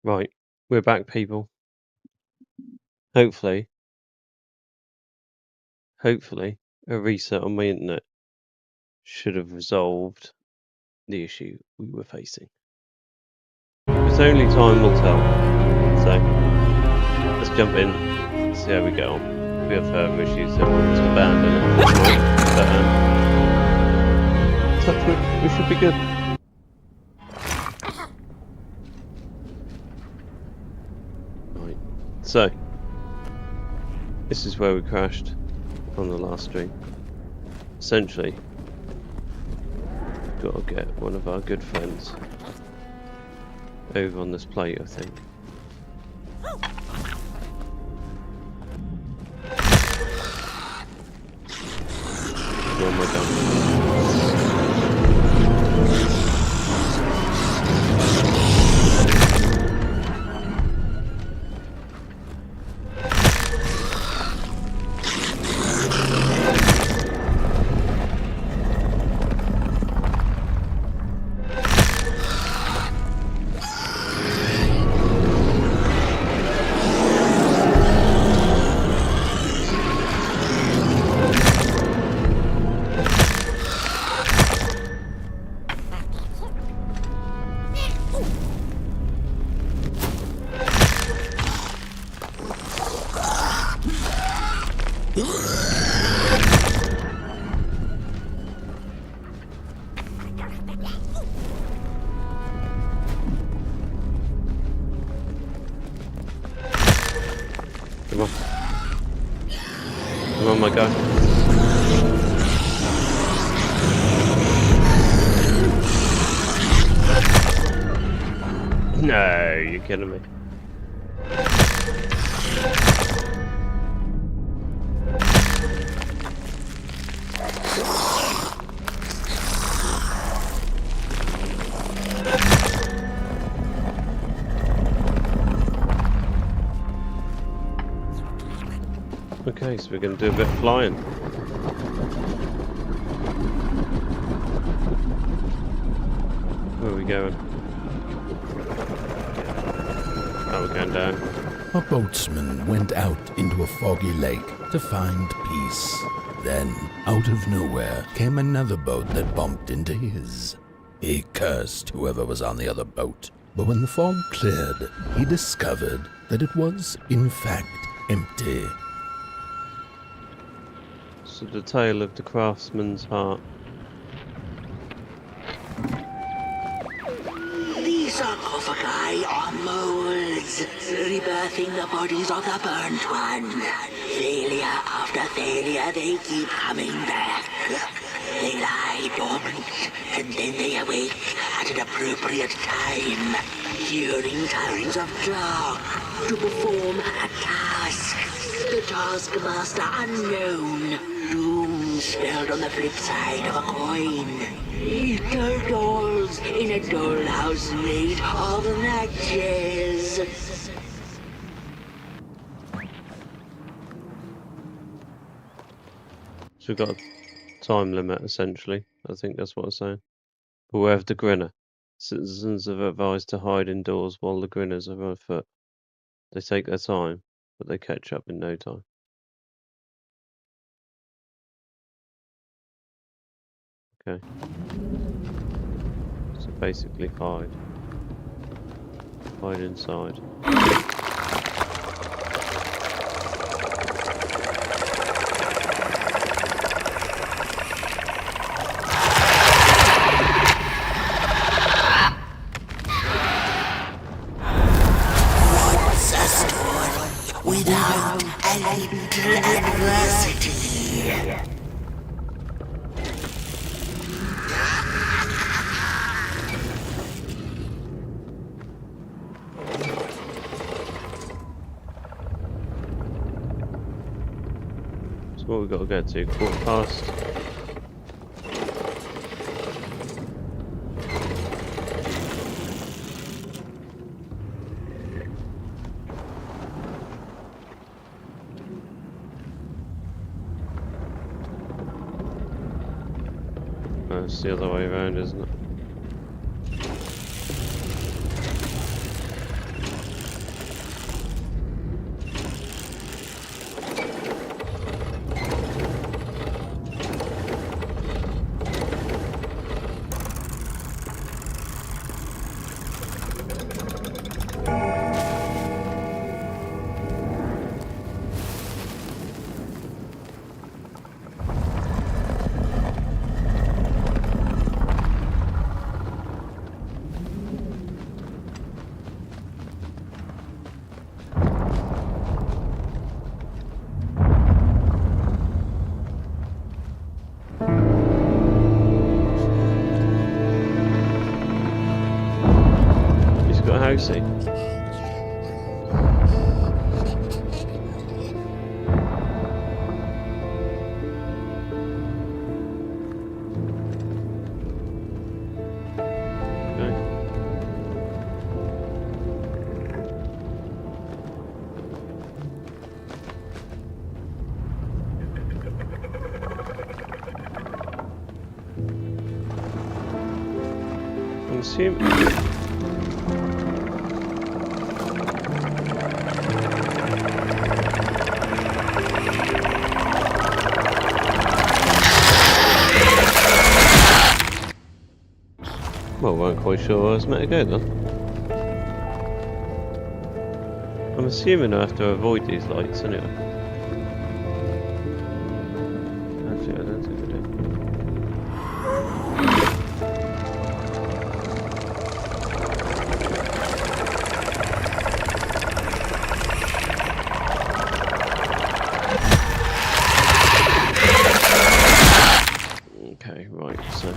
Right, we're back, people. Hopefully, a reset on my internet should have resolved the issue we were facing. But only time will tell. So, let's jump in, see how we get on. If we have further issues, then we'll just abandon it. But, touch wood, we should be good. Right, so, this is where we crashed on the last stream. Essentially, got to get one of our good friends over on this plate, I think. Oh my god. Come on. Come on, my guy. No, you're kidding me. Okay, so we're going to do a bit of flying. Where are we going? Oh, we're going down. A boatsman went out into a foggy lake to find peace. Then, out of nowhere, came another boat that bumped into his. He cursed whoever was on the other boat, but when the fog cleared, he discovered that it was, in fact, empty. So the tale of the craftsman's heart. The sarcophagi are molds, rebirthing the bodies of the burnt one. Failure after failure, they keep coming back. They lie dormant, and then they awake at an appropriate time, during times of dark, to perform a task. The taskmaster unknown, doom spelled on the flip side of a coin. Little dolls in a dollhouse made of matches. So we've got a time limit, essentially. I think that's what I'm saying. Beware of the grinner. Citizens are advised to hide indoors while the grinners are on foot. They take their time, but they catch up in no time. Okay. So basically hide. Hide inside. What's a story without a little adversity? So what we've got to get to, 1:15. It's the other way around, isn't it? He's got a housey. I'm assuming. Well, weren't quite sure I was meant to go then. I'm assuming I have to avoid these lights anyway. Actually, I don't think I do. Okay, right, so.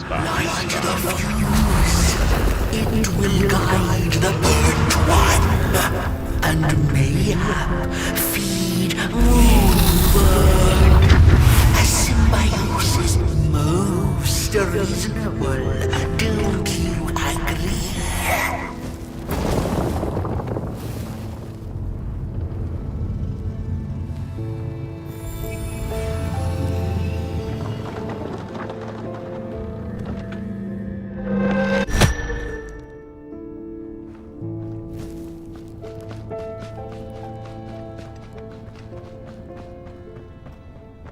Light to the future. reasonable, don't you agree?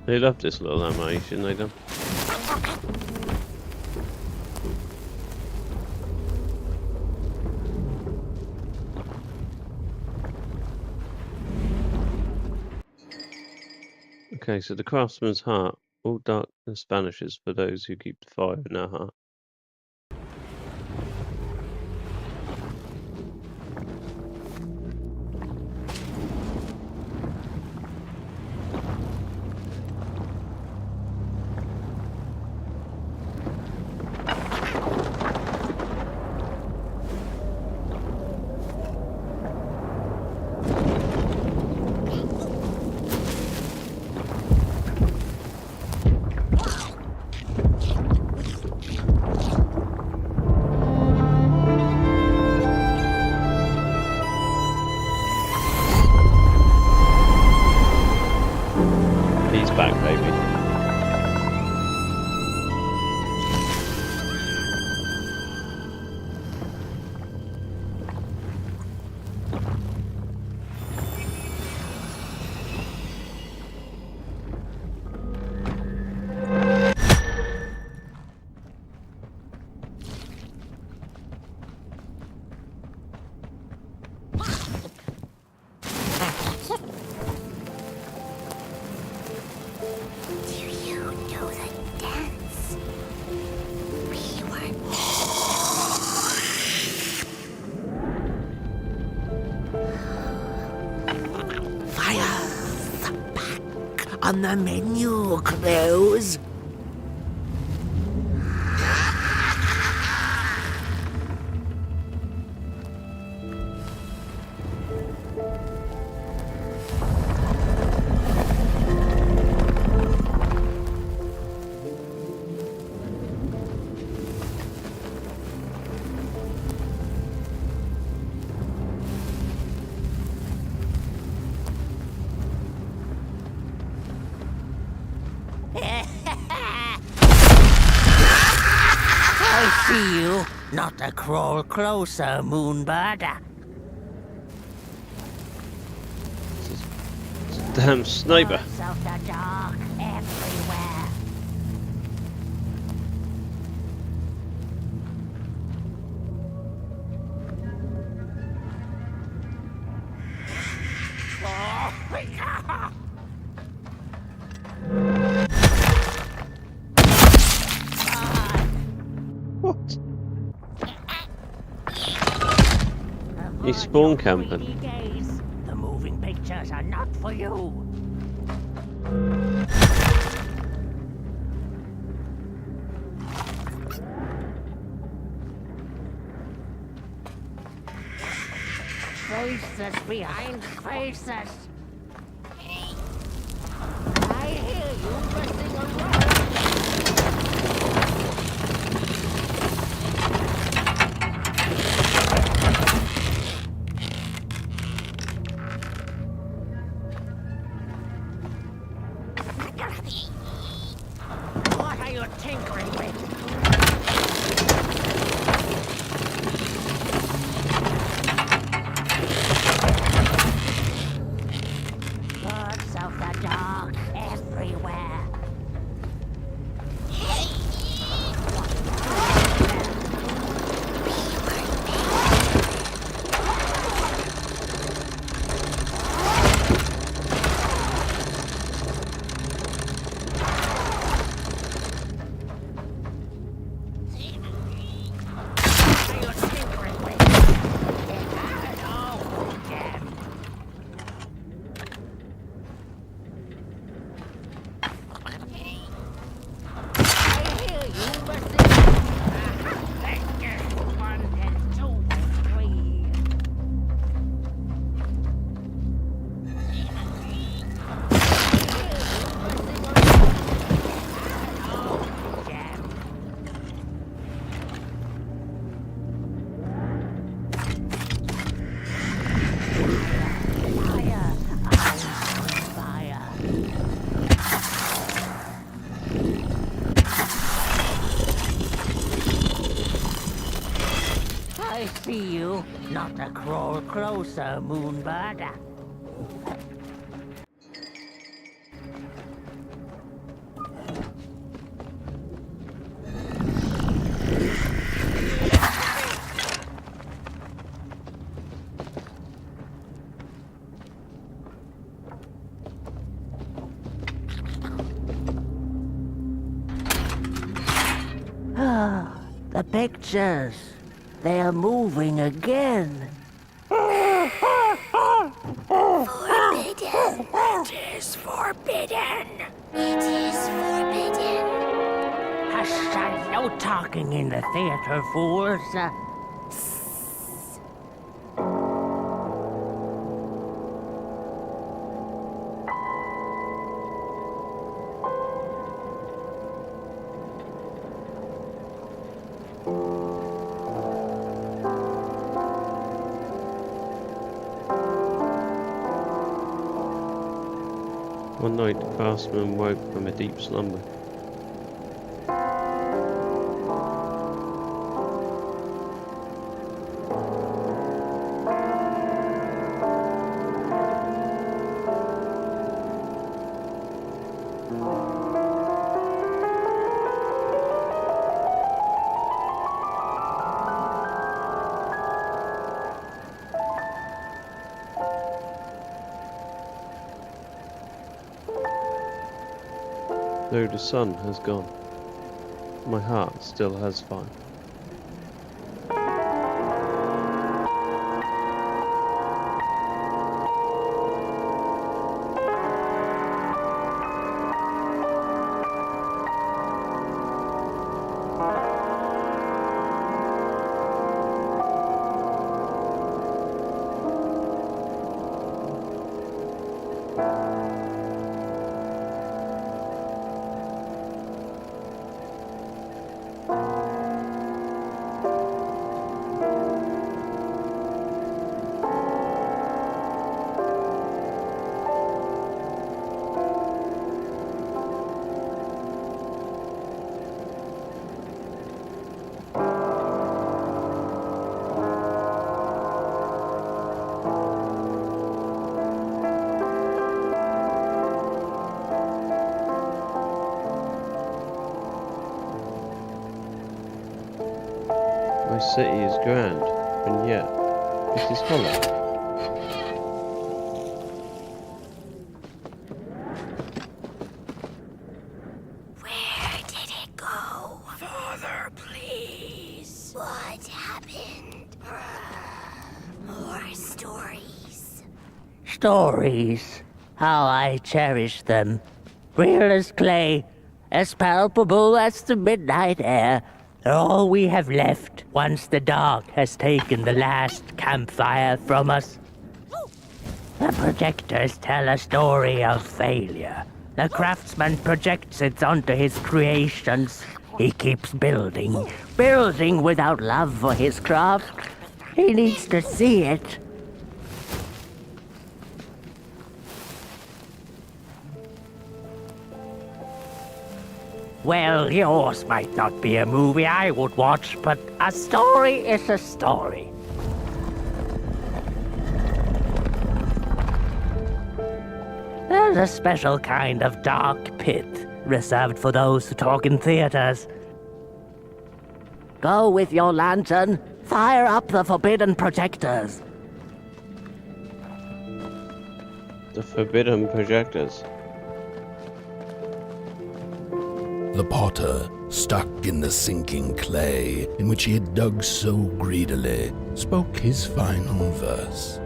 They love this little animation, they do. Okay, so the craftsman's heart. All darkness vanishes for those who keep the fire in their heart. He's back, baby. On the menu, Crows. I see you. Not a crawl closer, Moonbird. It's a damn sniper. Birds of the dark everywhere. What? He's spawn camping. The moving pictures are not for you. Faces behind faces. I hear you messing around. What are you tinkering with? Birds of the dark everywhere. Not a crawl closer, Moonbird. The pictures. They are moving again. Forbidden. It is forbidden. It is forbidden. Hush, no talking in the theater, fools. One night the craftsman woke from a deep slumber. Though the sun has gone, my heart still has fire. My city is grand, and yet it is hollow. Where did it go? Father, please. What happened? More stories. Stories. How I cherish them. Real as clay, as palpable as the midnight air. They're all we have left once the dark has taken the last campfire from us. The projectors tell a story of failure. The craftsman projects it onto his creations. He keeps building, building without love for his craft. He needs to see it. Well, yours might not be a movie I would watch, but a story is a story. There's a special kind of dark pit reserved for those who talk in theaters. Go with your lantern, fire up the forbidden projectors. The forbidden projectors. The potter, stuck in the sinking clay in which he had dug so greedily, spoke his final verse.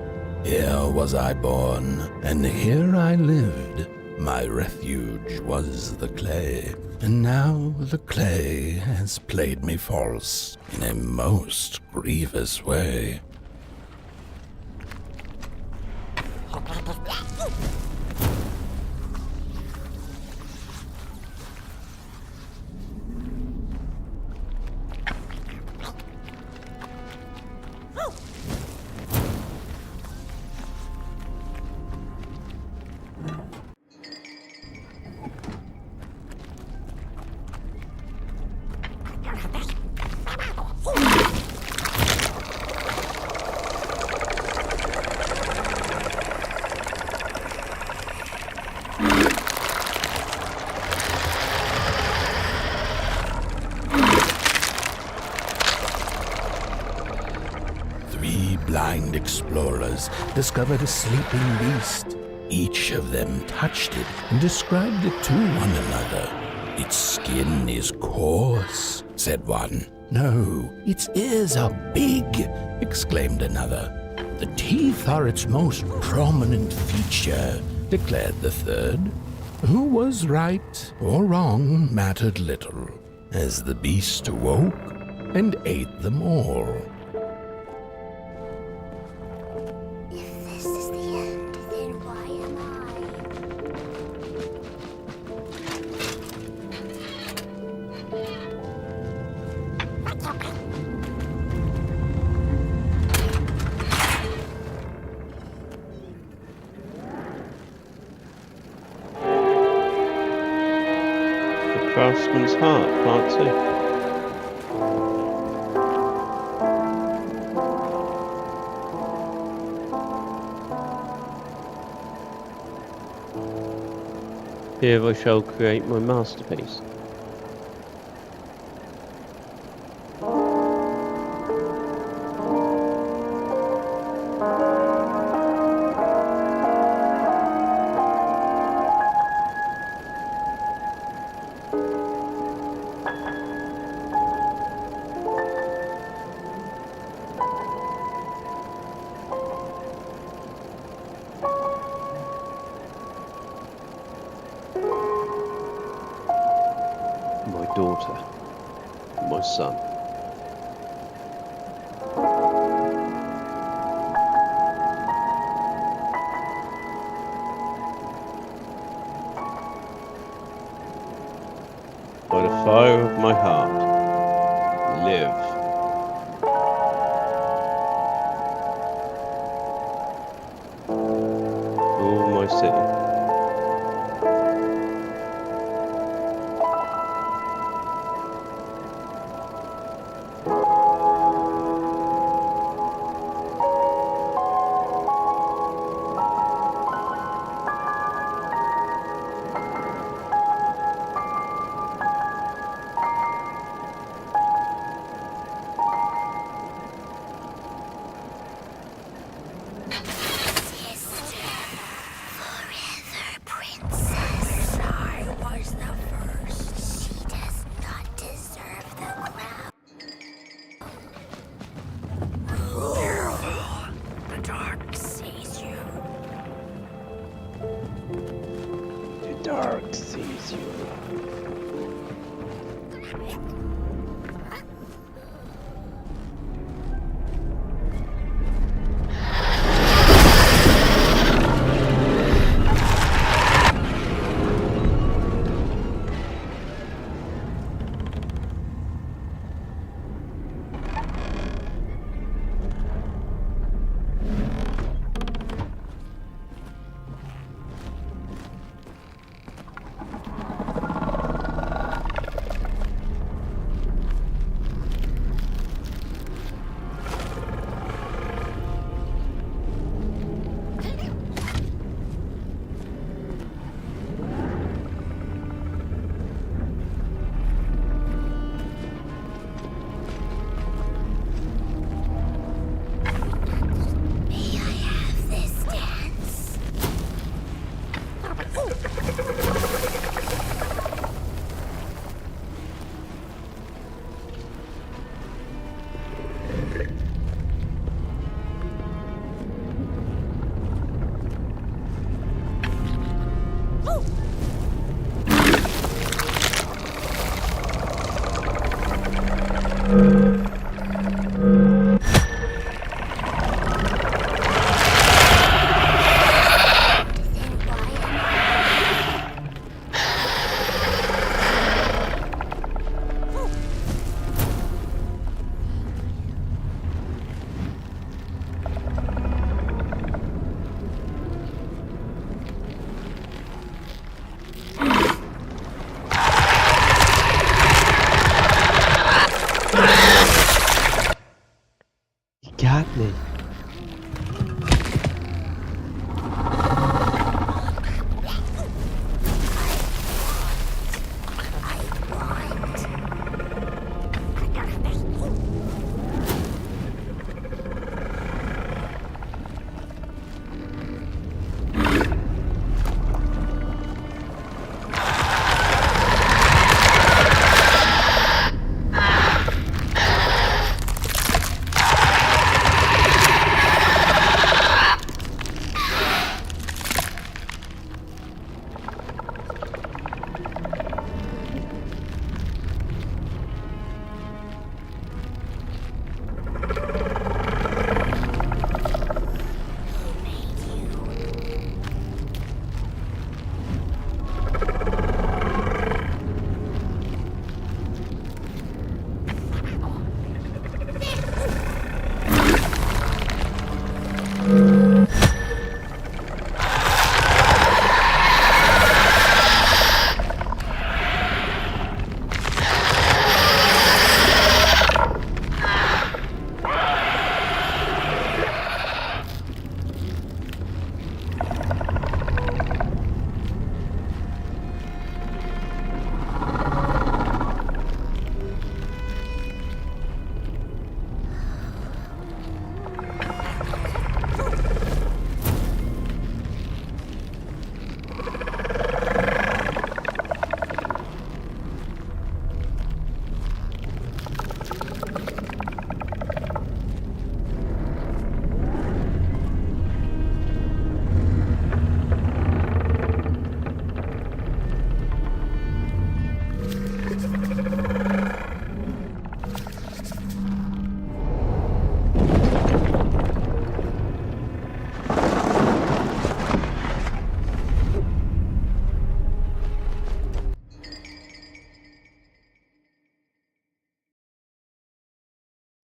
Here was I born, and here I lived. My refuge was the clay, and now the clay has played me false in a most grievous way. explorers discovered a sleeping beast. Each of them touched it and described it to one another. "Its skin is coarse," said one. "No, its ears are big," exclaimed another. "The teeth are its most prominent feature," declared the third. Who was right or wrong mattered little, as the beast awoke and ate them all. If this is the end, then why am The Craftsman's Heart, Part 2. Here I shall create my masterpiece. My daughter, my son. By the fire of my heart, live. Rule my city. forever, princess? I was the first. She does not deserve the crown. Careful, the dark sees you. The dark sees you. May I have this dance? Then why am I?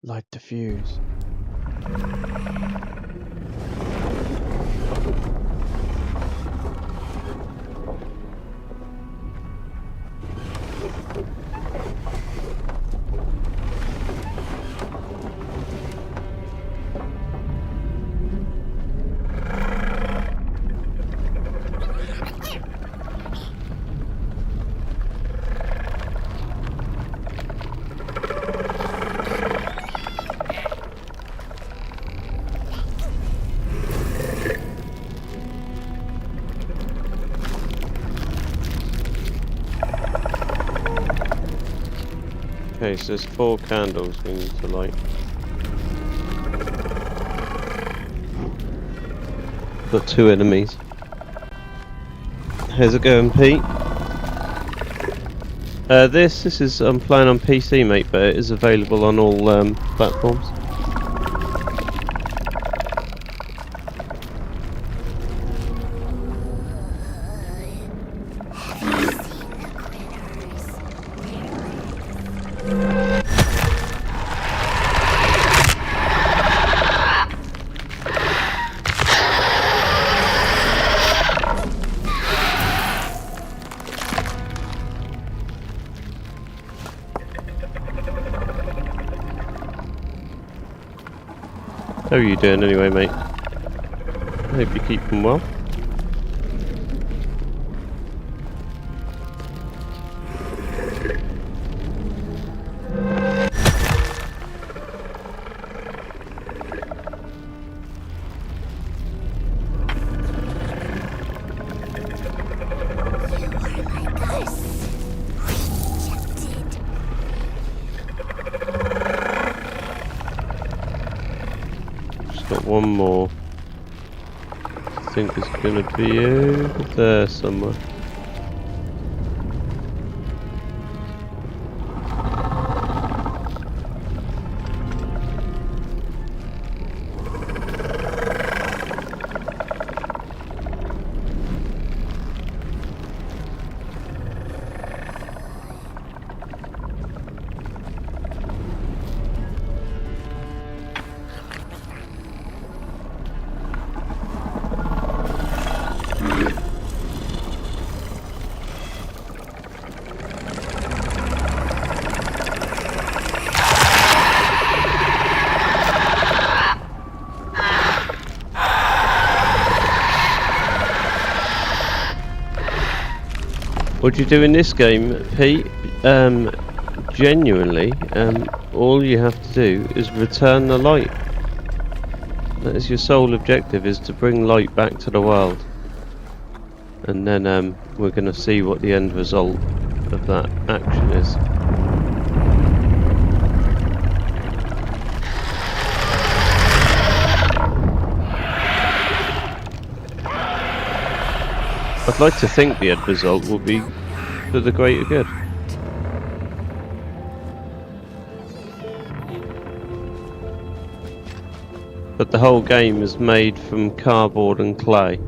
Light the fuse. Okay, so there's 4 candles we need to light. Got 2 enemies. How's it going, Pete? This is I'm playing on PC, mate, but it is available on all platforms. How are you doing anyway, mate? Hope you're keeping well. Got one more. I think it's gonna be over there somewhere. What do you do in this game, Pete? Genuinely, all you have to do is return the light. That is your sole objective, is to bring light back to the world. And then we're going to see what the end result of that action is. I'd like to think the end result will be for the greater good. But the whole game is made from cardboard and clay.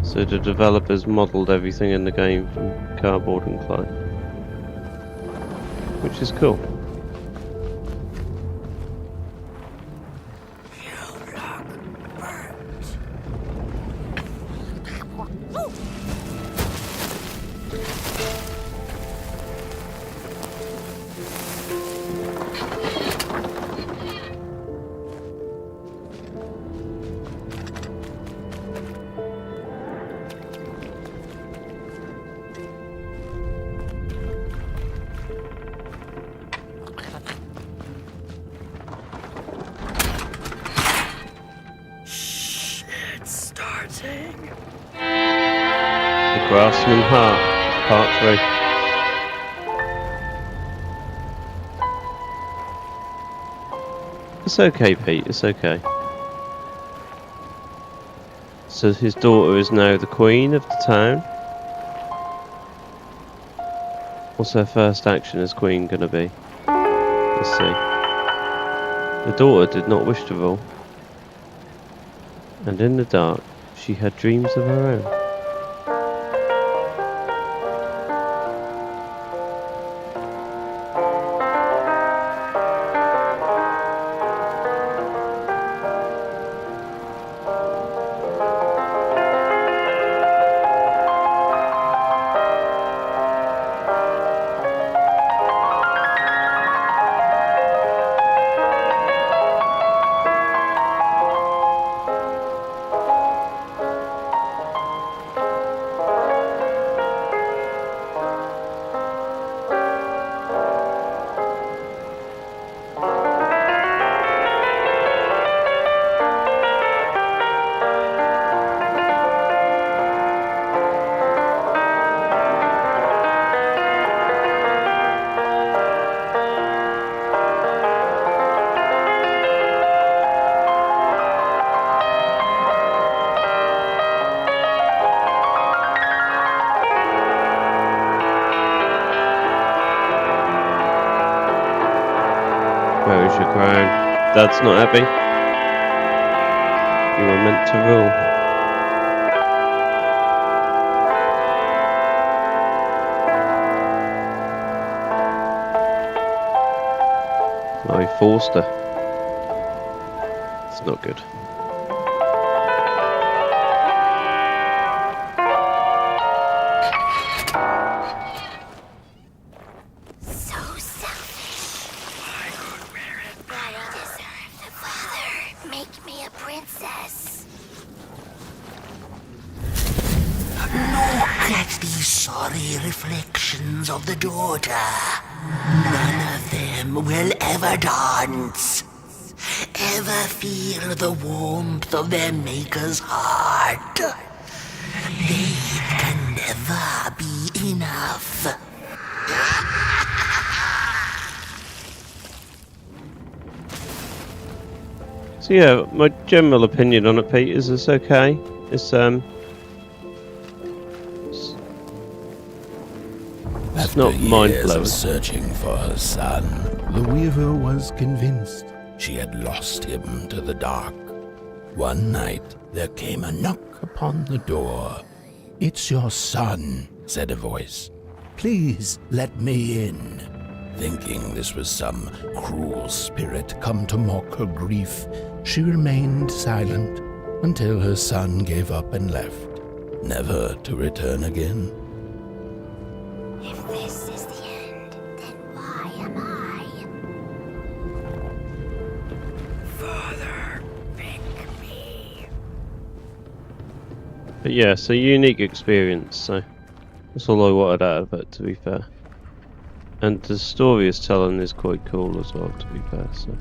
So the developers modelled everything in the game from cardboard and clay. Which is cool. The Grassman Heart, Part 3. It's okay, Pete, it's okay. So his daughter is now the queen of the town. What's her first action as queen gonna be? Let's see. The daughter did not wish to rule. And in the dark, she had dreams of her own. Where is your crown? Dad's not happy. You were meant to rule. Oh, he forced her. It's not good. So selfish. I could wear it. But I deserve the father. Make me a princess. Look at these sorry reflections of the daughter. None of them will ever dance. Ever feel the warmth of their maker's heart. They can never be enough. So yeah, my general opinion on it, Pete, is it's okay. It's After not years mind-blowing. of searching for her son, the weaver was convinced she had lost him to the dark. One night, there came a knock upon the door. "It's your son," said a voice. "Please let me in." Thinking this was some cruel spirit come to mock her grief, she remained silent until her son gave up and left, never to return again. If this is the end, then why am I? Father, pick me. But yeah, it's a unique experience, so that's all I wanted out of it, to be fair. And the story it's telling is quite cool as well, to be fair, so.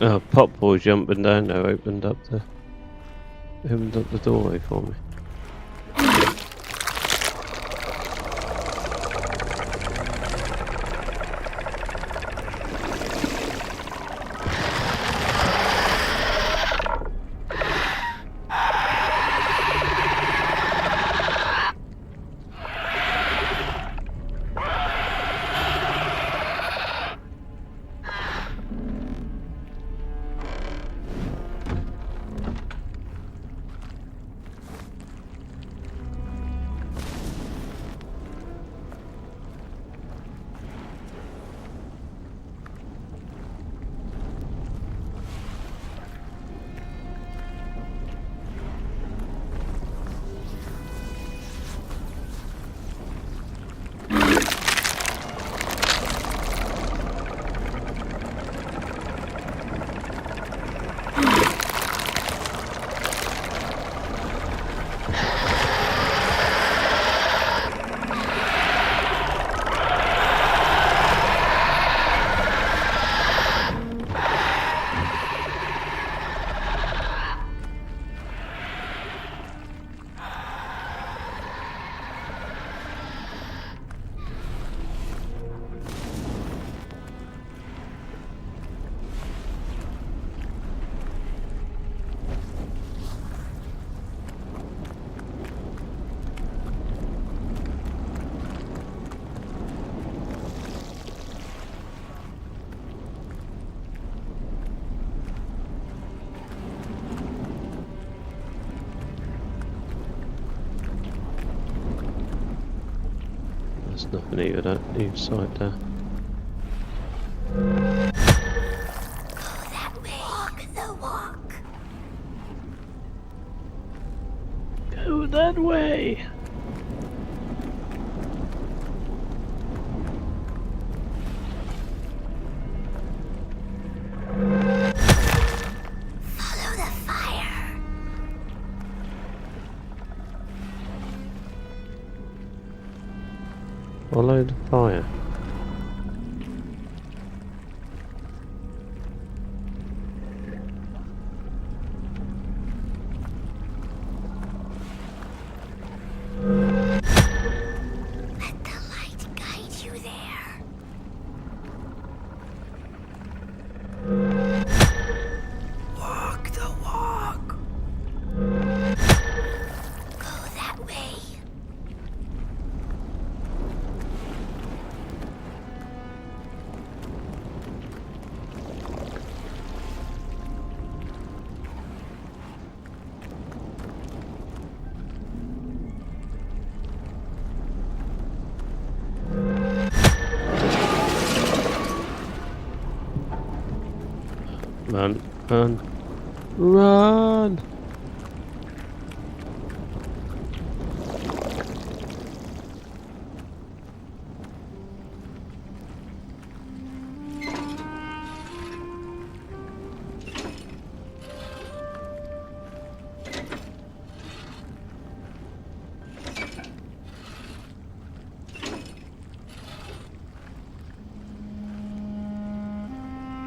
Oh, Potboy jumping down there opened up the doorway for me. There's nothing either side there. Go that way. Walk the walk. Go that way. Follow the fire. Let the light guide you there. Walk the walk. Go that way. Run, run, run!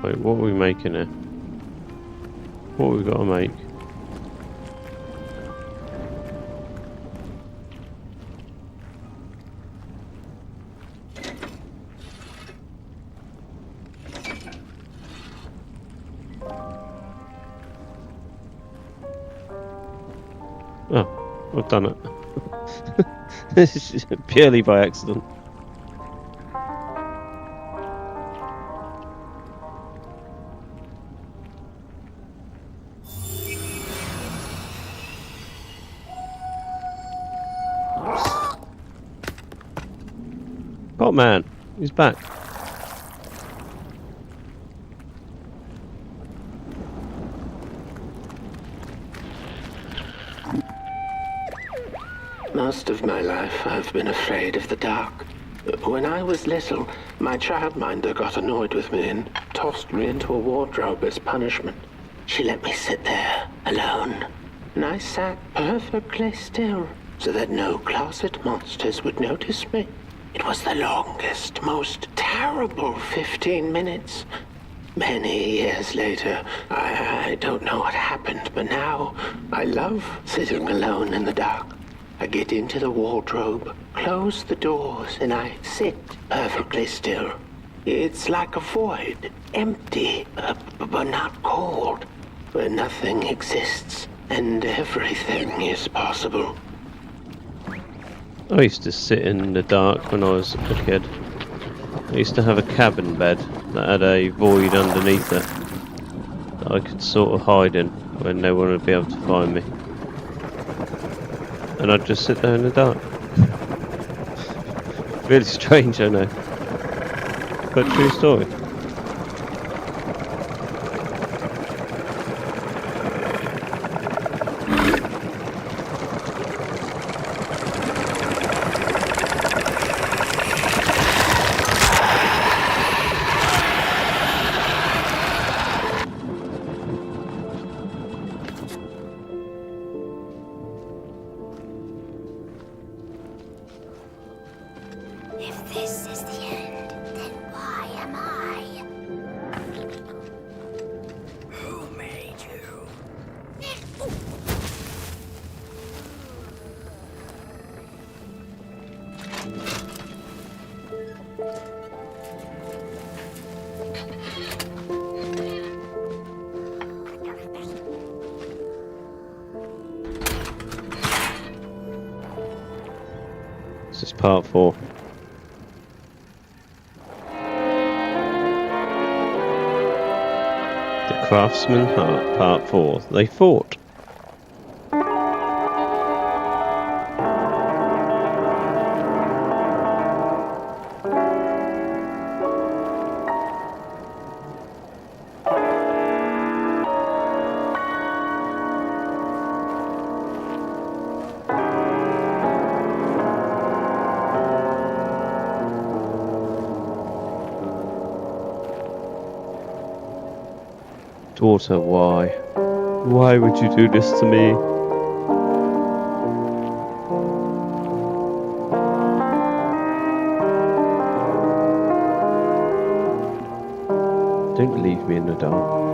Wait, what are we making here? What we got to make? Oh, I've done it. This is purely by accident. Oh man, he's back. Most of my life, I've been afraid of the dark. When I was little, my childminder got annoyed with me and tossed me into a wardrobe as punishment. She let me sit there, alone, and I sat perfectly still so that no closet monsters would notice me. It was the longest, most terrible 15 minutes. Many years later, I don't know what happened, but now I love sitting alone in the dark. I get into the wardrobe, close the doors, and I sit perfectly still. It's like a void, empty, but not cold, where nothing exists and everything is possible. I used to sit in the dark when I was a kid. I used to have a cabin bed that had a void underneath it that I could sort of hide in when no one would be able to find me. And I'd just sit there in the dark. Really strange, I know. But true story. If this is the end, then why am I? Who made you? This is part 4. The Craftsman Heart, part 4. They fought. Daughter, why? Why would you do this to me? Don't leave me in the dark.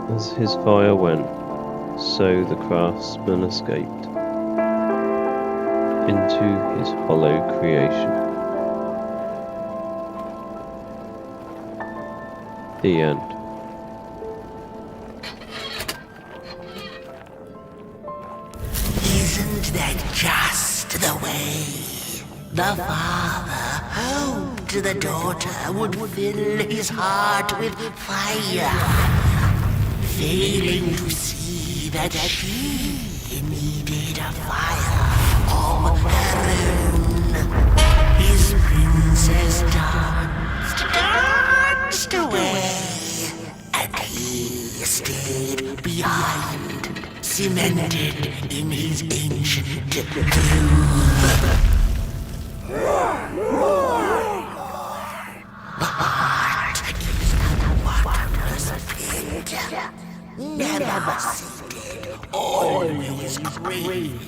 As his fire went, so the craftsman escaped into his hollow creation. The end. Isn't that just the way the father hoped the daughter would fill his heart with fire, failing to see that she needed a fire of her own? His princess danced away, and he stayed behind, cemented in his ancient groove. The heart is a waterless pit, never sated, always craving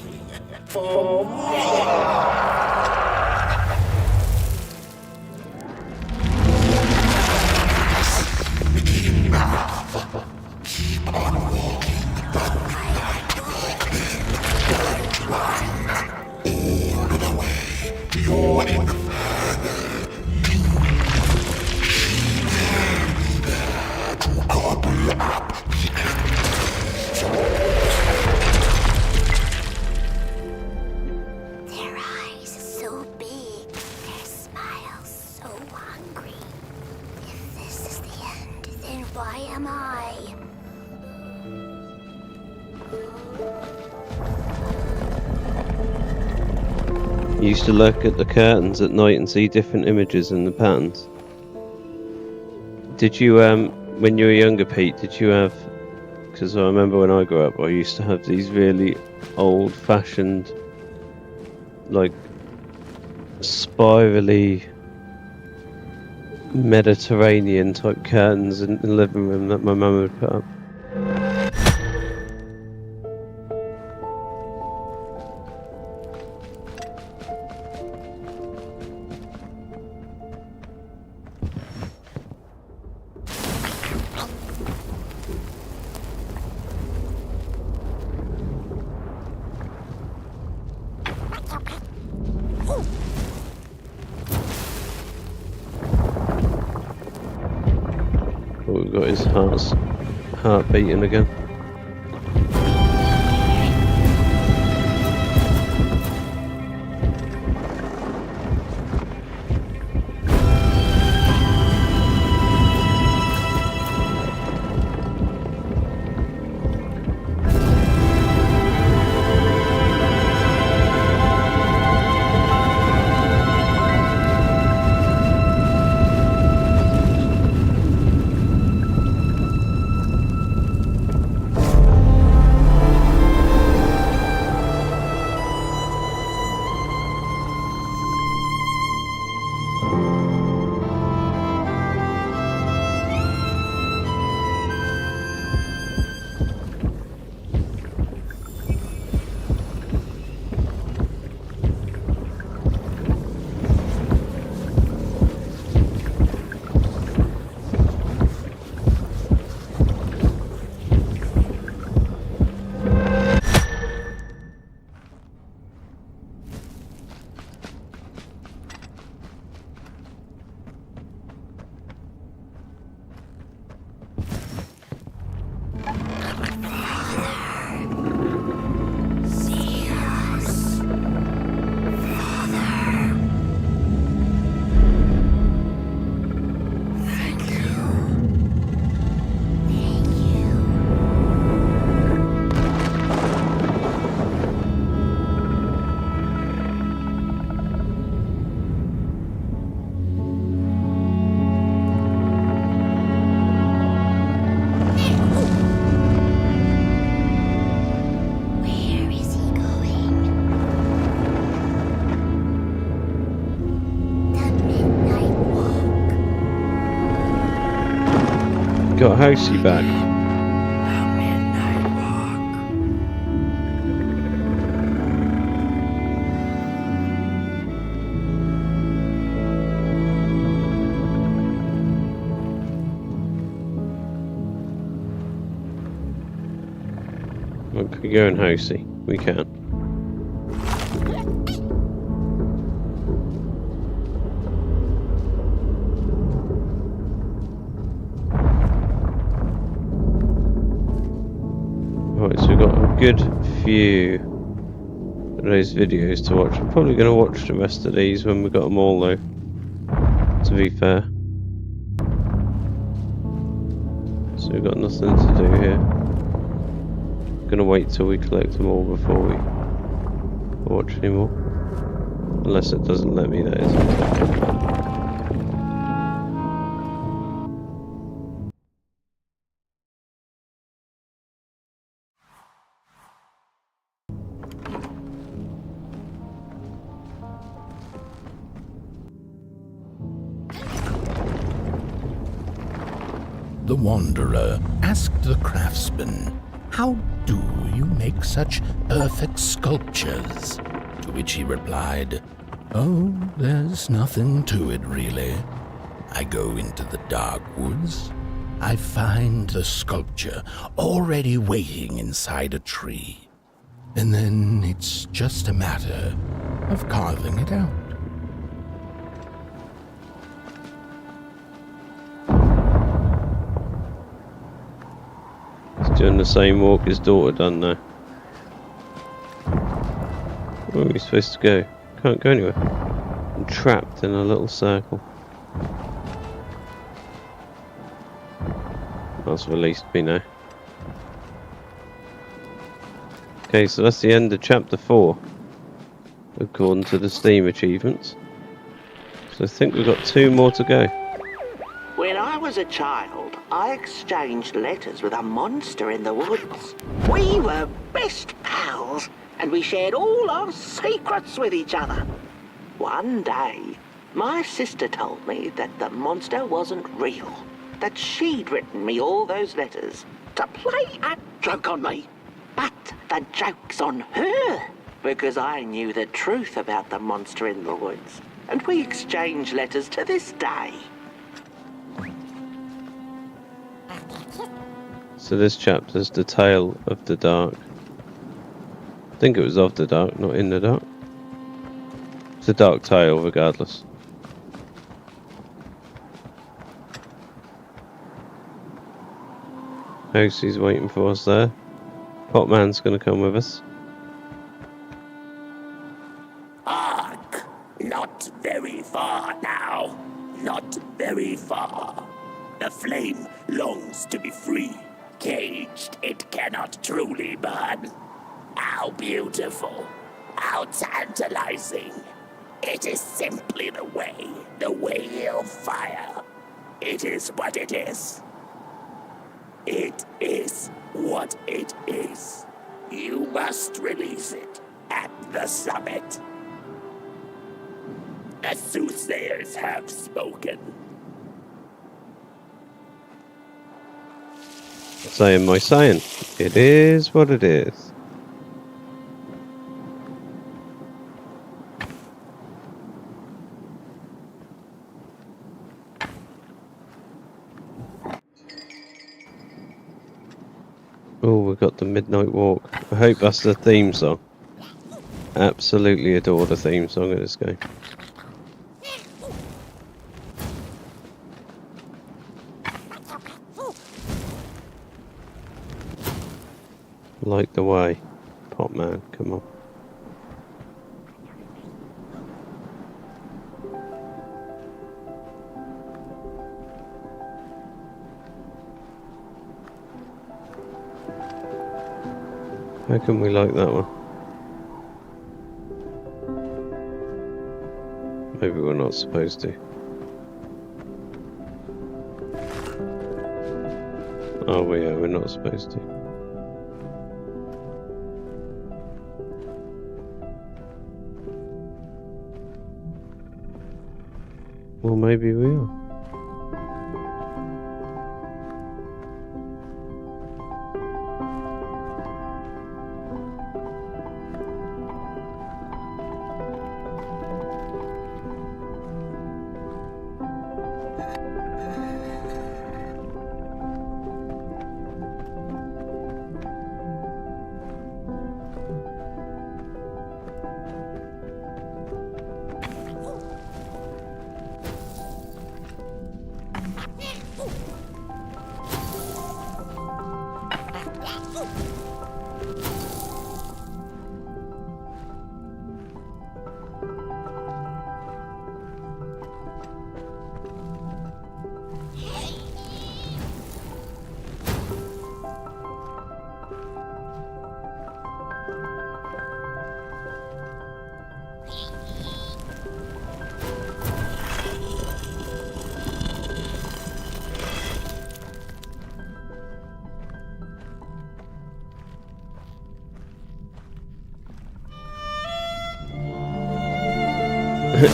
for more. Enough. Keep on walking. All the way to your infernal doom. She will be there to gobble up the empties. Their eyes so big, their smiles so hungry. If this is the end, then why am I? You used to look at the curtains at night and see different images in the patterns. Did you, when you were younger, Pete, did you have, because I remember when I grew up, I used to have these really old-fashioned, like, spirally Mediterranean type curtains in the living room that my mum would put up. Oh, we've got his heart beating again. got Housey back. Well, can we go in Housey? We can. Right, so we've got a good few of those videos to watch. I'm probably going to watch the rest of these when we've got them all though, to be fair. So we've got nothing to do here. Gonna wait till we collect them all before we watch any more. Unless it doesn't let me, that is. The Wanderer asked the craftsman, "How do you make such perfect sculptures?" To which he replied, "Oh, there's nothing to it really. I go into the dark woods. I find the sculpture already waiting inside a tree. And then it's just a matter of carving it out." He's doing the same walk his daughter done now. Where are we supposed to go? Can't go anywhere. I'm trapped in a little circle. That's released me now. Okay, so that's the end of chapter 4, according to the Steam achievements. So I think we've got 2 more to go. When I was a child, I exchanged letters with a monster in the woods. We were best pals, and we shared all our secrets with each other. One day, my sister told me that the monster wasn't real, that she'd written me all those letters to play a joke on me. But the joke's on her, because I knew the truth about the monster in the woods, and we exchange letters to this day. So this chapter's the Tale of the Dark. I think it was of the dark, not in the dark. It's a dark tale regardless. Housey's waiting for us there. Potman's gonna come with us. Hark! Not very far now. Not very far. The flame longs to be free. Caged, it cannot truly burn. How beautiful. How tantalizing. It is simply the way of fire. It is what it is. It is what it is. You must release it at the summit. The soothsayers have spoken. Saying my saying. It is what it is. Oh, we've got the Midnight Walk. I hope that's the theme song. Absolutely adore the theme song of this game. Light the way. Potman, come on. How can we like that one? Maybe we're not supposed to. Oh, yeah, we're not supposed to. Well, maybe we are.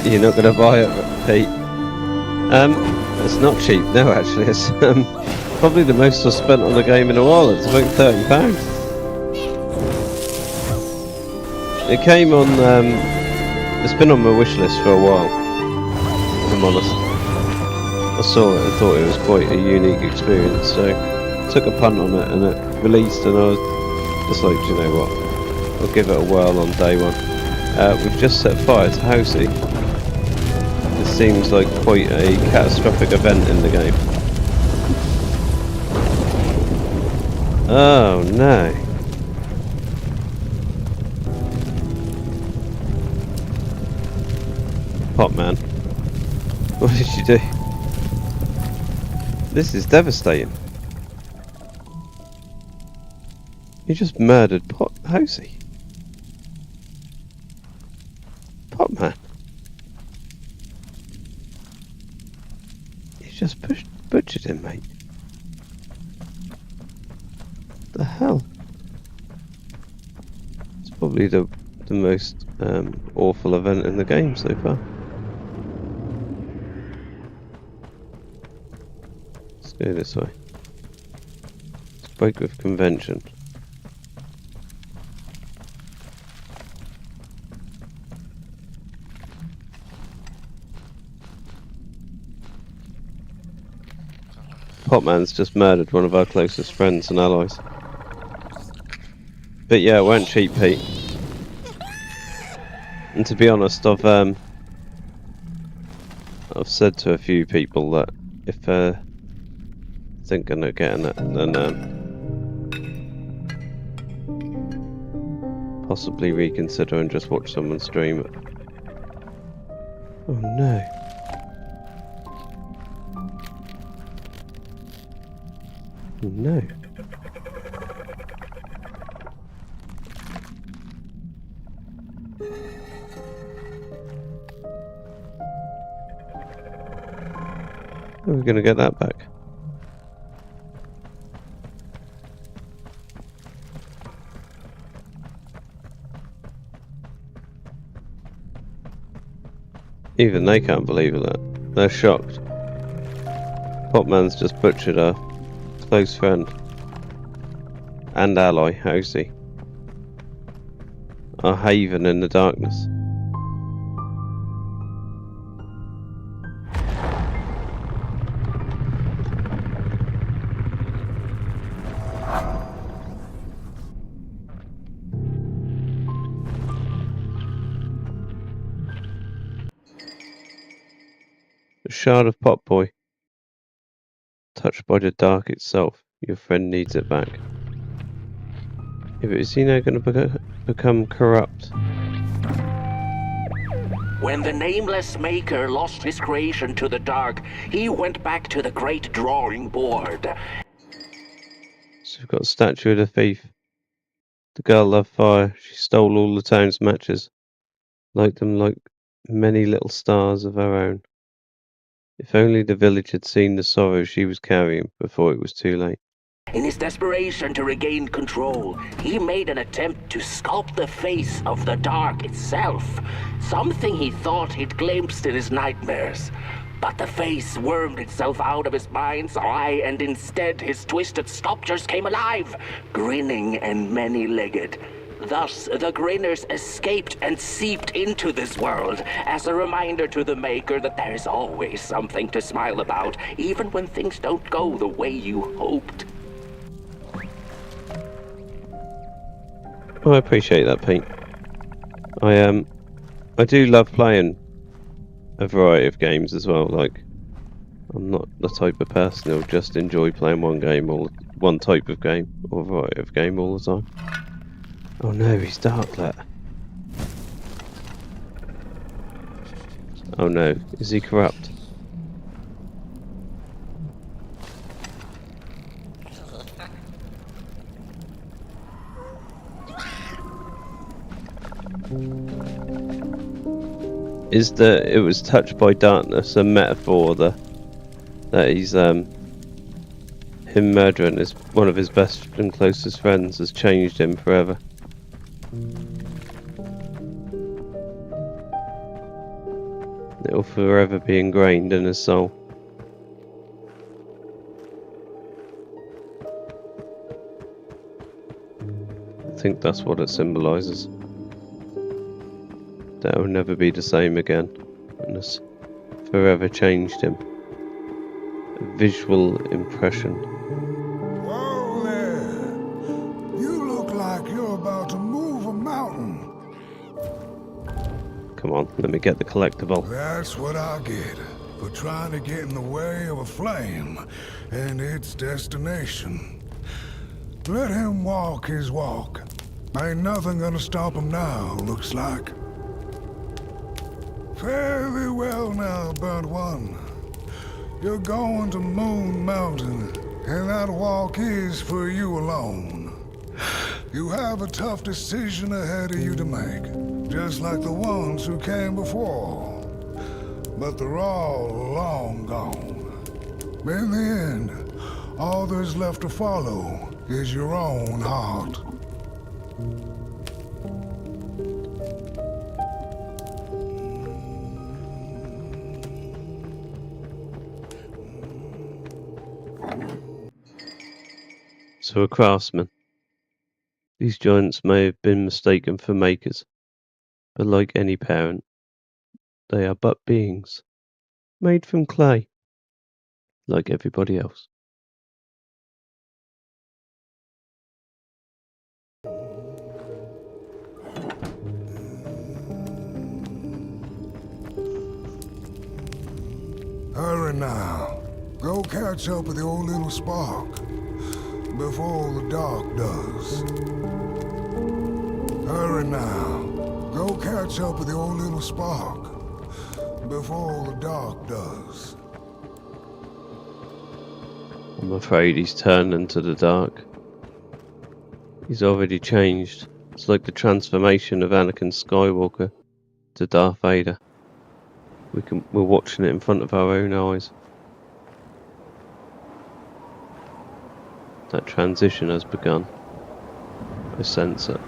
You're not going to buy it, Pete? It's not cheap. No, actually, it's probably the most I've spent on the game in a while. It's about £30. It came on. It's been on my wish list for a while. If I'm honest, I saw it and thought it was quite a unique experience, so I took a punt on it, and it released, and I was just like, do you know what? I'll give it a whirl on day one. We've just set fire to Housey. This seems like quite a catastrophic event in the game. Oh no. Potman, what did you do? This is devastating. You just murdered Housey. Potman. You just butchered him, mate. What the hell? It's probably the most awful event in the game so far. Let's go this way. Let's break with convention. Potman's just murdered one of our closest friends and allies. But yeah, it weren't cheap, Pete. And to be honest, I've said to a few people that if thinking of getting it, then possibly reconsider and just watch someone stream it. Oh no. Oh no. How are we going to get that back? Even they can't believe that. They're shocked. Potman's just butchered our close friend and ally, Housey. Our haven in the darkness. The shard of Potboy. Touched by the dark itself, your friend needs it back. Yeah, but is he now going to become corrupt? When the nameless maker lost his creation to the dark, he went back to the great drawing board. So we've got a statue of the thief. The girl loved fire. She stole all the town's matches. Liked them like many little stars of her own. If only the village had seen the sorrow she was carrying before it was too late. In his desperation to regain control, he made an attempt to sculpt the face of the dark itself, something he thought he'd glimpsed in his nightmares. But the face wormed itself out of his mind's eye, and instead his twisted sculptures came alive, grinning and many-legged. Thus, the grinners escaped and seeped into this world, as a reminder to the maker that there is always something to smile about, even when things don't go the way you hoped. Oh, I appreciate that, Pete. I do love playing a variety of games as well. Like, I'm not the type of person who'll just enjoy playing one type of game or variety of game all the time. Oh no, he's darklit. Oh no, is he corrupt? Is it was touched by darkness a metaphor that he's him murdering one of his best and closest friends has changed him forever? It'll forever be ingrained in his soul. I think that's what it symbolises. That will never be the same again, and has forever changed him. A visual impression. Whoa there! You look like you're about to move a mountain. Come on, let me get the collectible. That's what I get for trying to get in the way of a flame and its destination. Let him walk his walk. Ain't nothing gonna stop him now, looks like. Fare thee well now, burnt one. You're going to Moon Mountain, and that walk is for you alone. You have a tough decision ahead of you to make, just like the ones who came before. But they're all long gone. In the end, all there's left to follow is your own heart. So a craftsman. These giants may have been mistaken for makers, but like any parent, they are but beings, made from clay, like everybody else. Hurry now. Go catch up with the old little spark before the dark does. Hurry now. Go catch up with the old little spark before the dark does. I'm afraid he's turned into the dark. He's already changed. It's like the transformation of Anakin Skywalker to Darth Vader. We're watching it in front of our own eyes. That transition has begun. I sense it.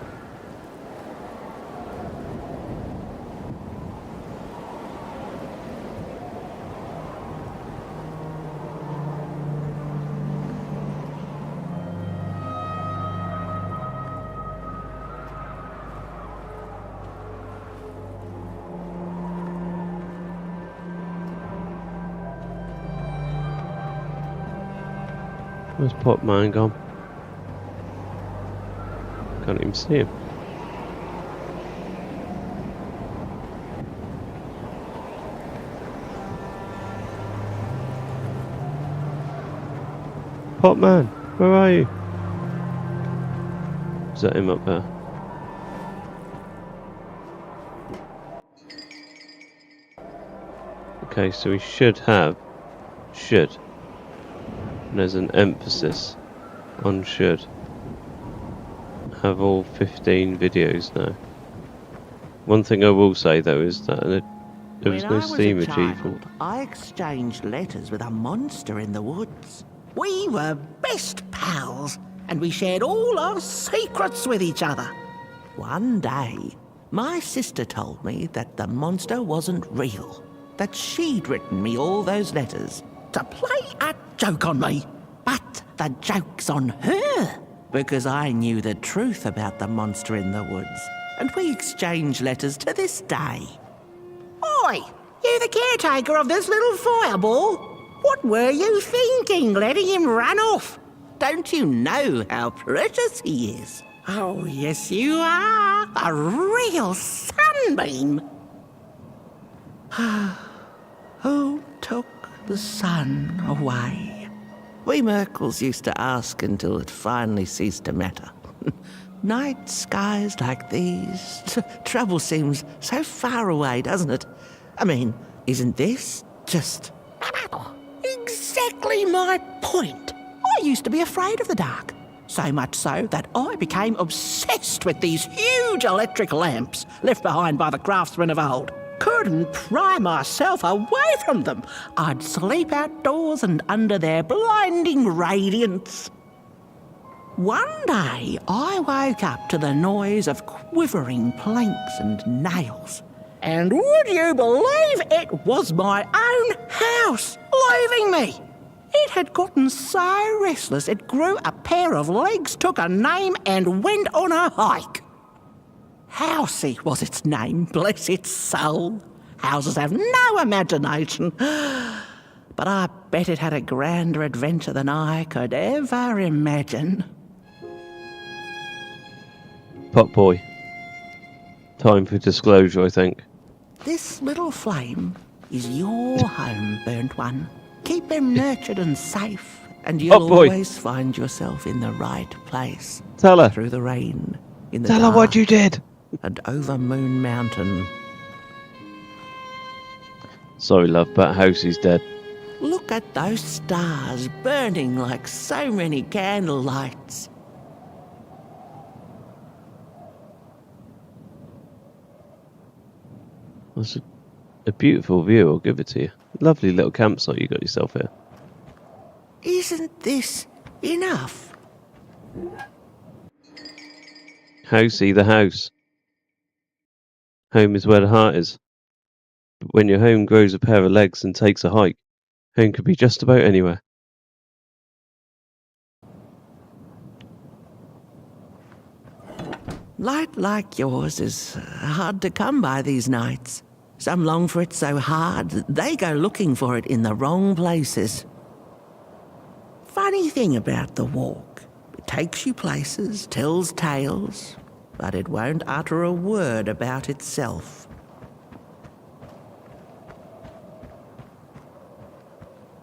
Where's Potman gone? Can't even see him. Potman, where are you? Is that him up there? Okay, so we should. And there's an emphasis on should. Have all 15 videos now. One thing I will say though is that there was no Steam achievement. I exchanged letters with a monster in the woods. We were best pals, and we shared all our secrets with each other. One day, my sister told me that the monster wasn't real, that she'd written me all those letters to play a joke on me. But the joke's on her, because I knew the truth about the monster in the woods, and we exchange letters to this day. Oi, you the caretaker of this little fireball? What were you thinking, letting him run off? Don't you know how precious he is? Oh, yes you are, a real sunbeam. Who took the sun away. We Merkles used to ask until it finally ceased to matter. Night skies like these, trouble seems so far away, doesn't it? I mean, isn't this just exactly my point? I used to be afraid of the dark. So much so that I became obsessed with these huge electric lamps left behind by the craftsmen of old. Couldn't pry myself away from them. I'd sleep outdoors and under their blinding radiance. One day, I woke up to the noise of quivering planks and nails. And would you believe it was my own house leaving me? It had gotten so restless it grew a pair of legs, took a name, and went on a hike. Housey was its name, bless its soul. Houses have no imagination. But I bet it had a grander adventure than I could ever imagine. Potboy. Time for disclosure, I think. This little flame is your home, burnt one. Keep them nurtured and safe, and you'll always find yourself in the right place. Tell her. Through the rain, in the Tell dark, her what you did. and over Moon Mountain. Sorry, love, but Housey's dead. Look at those stars burning like so many candle lights. That's a beautiful view, I'll give it to you. Lovely little campsite you got yourself here. Isn't this enough? Housey the house. Home is where the heart is. But when your home grows a pair of legs and takes a hike, home could be just about anywhere. Light like yours is hard to come by these nights. Some long for it so hard, they go looking for it in the wrong places. Funny thing about the walk, it takes you places, tells tales, but it won't utter a word about itself.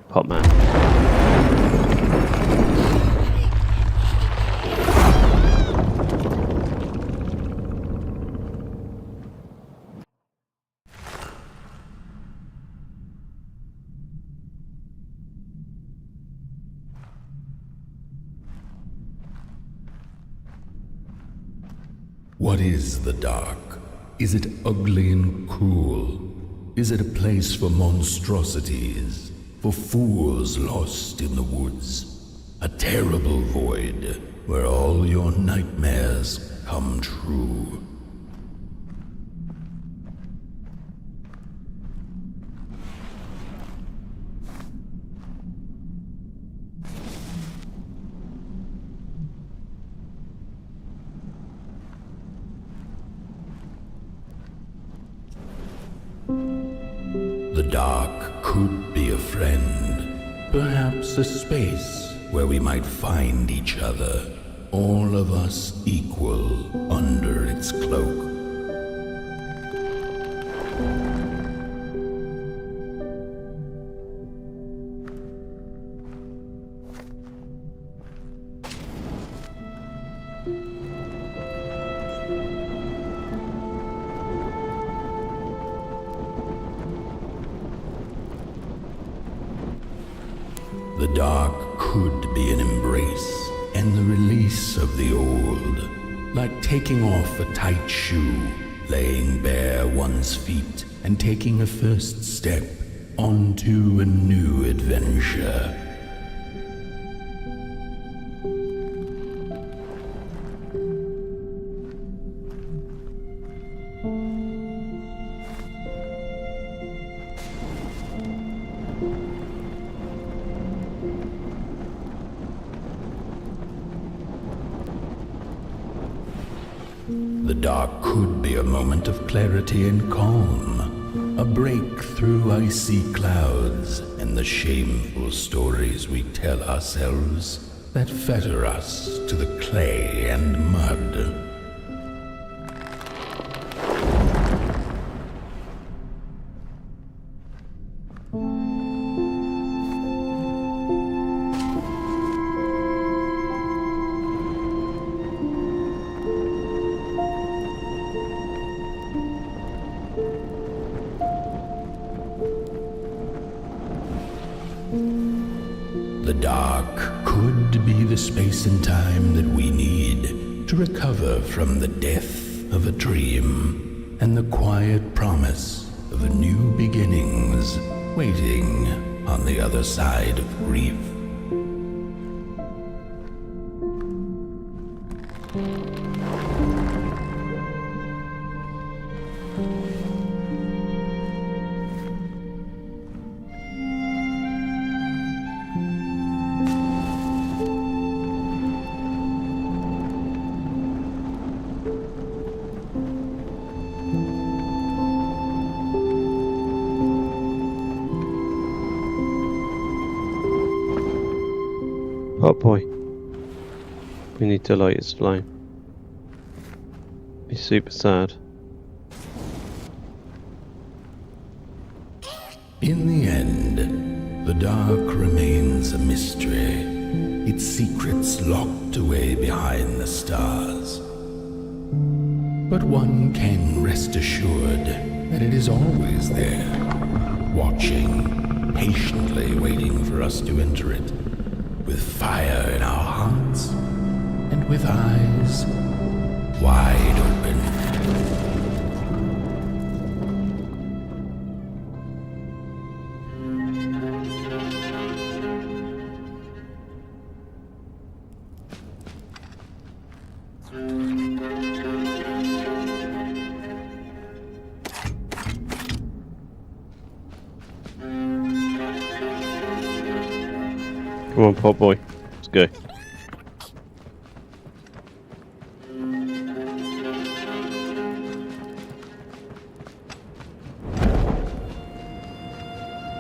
Potman. What is the dark? Is it ugly and cruel? Is it a place for monstrosities, for fools lost in the woods? A terrible void where all your nightmares come true. The dark could be a friend, perhaps a space where we might find each other, all of us equal under its cloak. The dark could be an embrace and the release of the old, like taking off a tight shoe, laying bare one's feet, and taking a first step onto a new adventure. The dark could be a moment of clarity and calm, a break through icy clouds and the shameful stories we tell ourselves that fetter us to the clay and mud. The dark could be the space and time that we need to recover from the death of a dream and the quiet promise of new beginnings waiting on the other side of grief. Potboy. We need to light his flame. He's super sad. In the end, the dark remains a mystery, its secrets locked away behind the stars. But one can rest assured that it is always there, watching, patiently waiting for us to enter it, with fire in our hearts and with eyes wide open. Come on, Potboy. Let's go.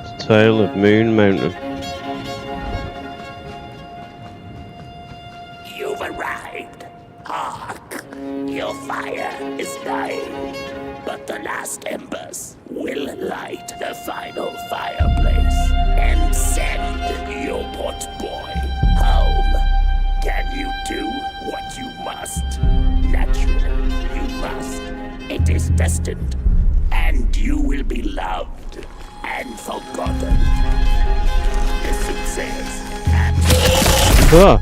The Tale of Moon Mountain. You've arrived. Hark! Your fire is dying, but the last embers will light the final fireplace and send your Potboy home. Can you do what you must? Naturally, you must. It is destined, and you will be loved and forgotten. The soothsayers and Ah!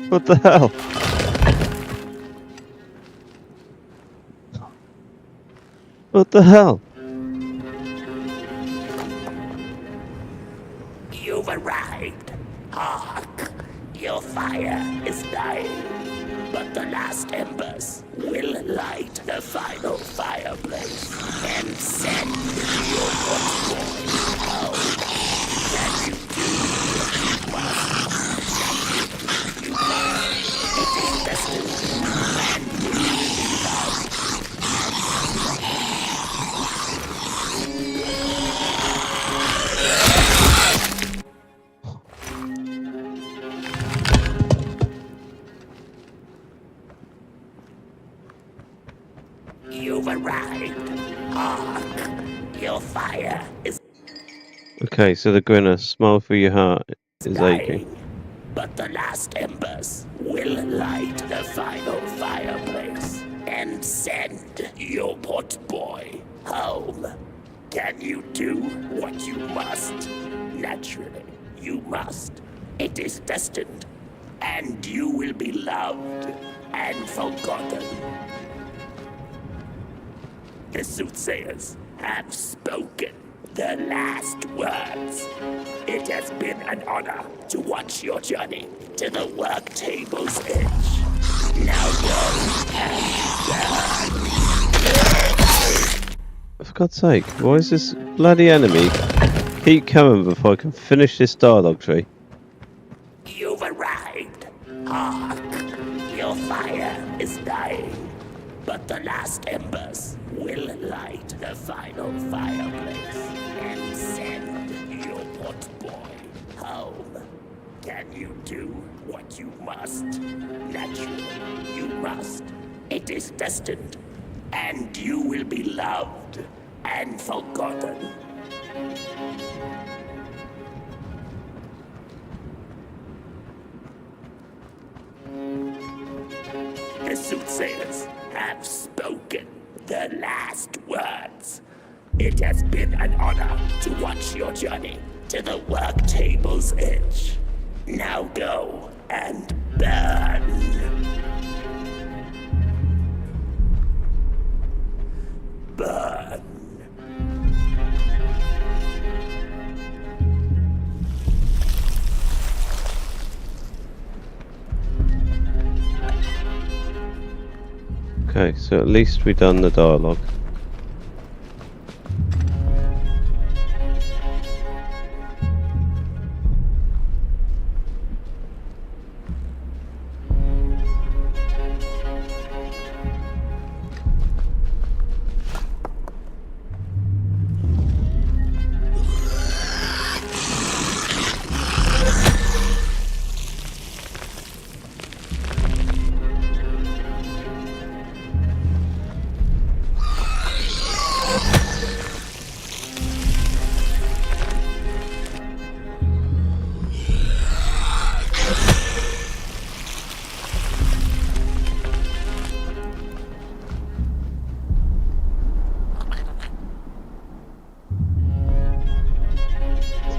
What the hell? What the hell? You've arrived. Hark! Your fire is dying, but the last embers will light the final fireplace and send your Potboy home. Can you do what you must? You must. It is destined, and you will be loved. You've arrived. Hark! Your fire is Okay, so the grinner, smile for your heart, is aching. dying, but the last embers will light the final fireplace and send your Potboy home. Can you do what you must? Naturally, you must. It is destined, and you will be loved and forgotten. The soothsayers have spoken the last words. It has been an honor to watch your journey to the work table's edge. Now go and For God's sake, why is this bloody enemy keep coming before I can finish this dialogue tree? You've arrived. Hark! Your fire is dying, but the last embers will light the final fireplace and send your Potboy home. Can you do what you must? Naturally, you must. It is destined, and you will be loved and forgotten. The soothsayers have spoken the last words. It has been an honor to watch your journey to the work table's edge. Now go and burn. Burn. Okay, so at least we've done the dialogue.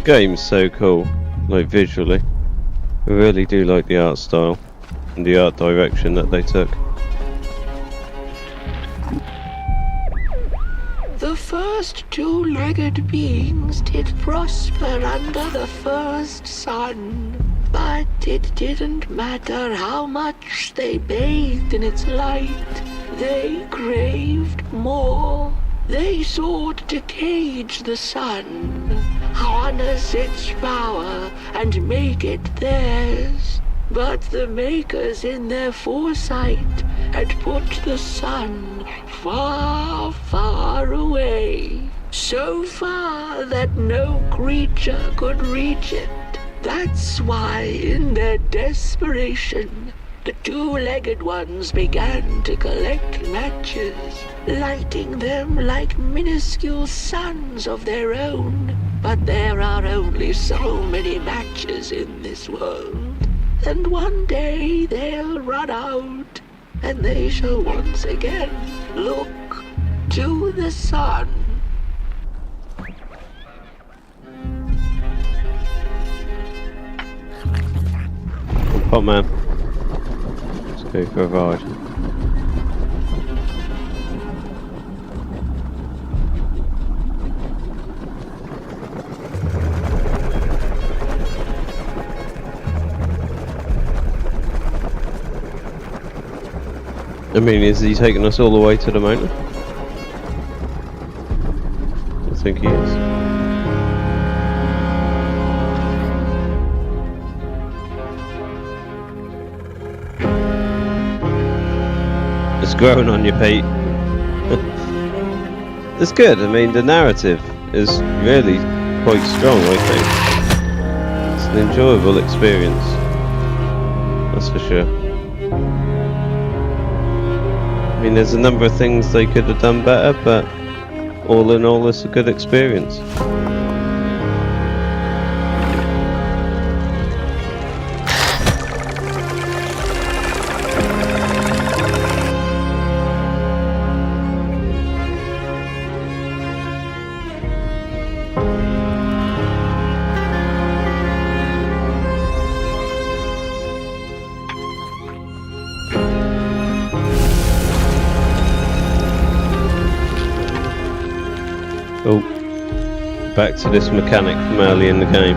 Game's so cool, like visually. I really do like the art style and the art direction that they took. The first two-legged beings did prosper under the first sun, but it didn't matter how much they bathed in its light. They craved more. They sought to cage the sun, harness its power, and make it theirs. But the makers in their foresight had put the sun far, far away. So far that no creature could reach it. That's why, in their desperation, the two-legged ones began to collect matches, lighting them like minuscule suns of their own. But there are only so many matches in this world, and one day they'll run out, and they shall once again look to the sun. Hot man. Let's go for a ride. I mean, is he taking us all the way to the mountain? I think he is. It's growing on you, Pete. It's good. I mean, the narrative is really quite strong, I think. It's an enjoyable experience. That's for sure. I mean, there's a number of things they could have done better, but all in all, it's a good experience. Oh, back to this mechanic from early in the game.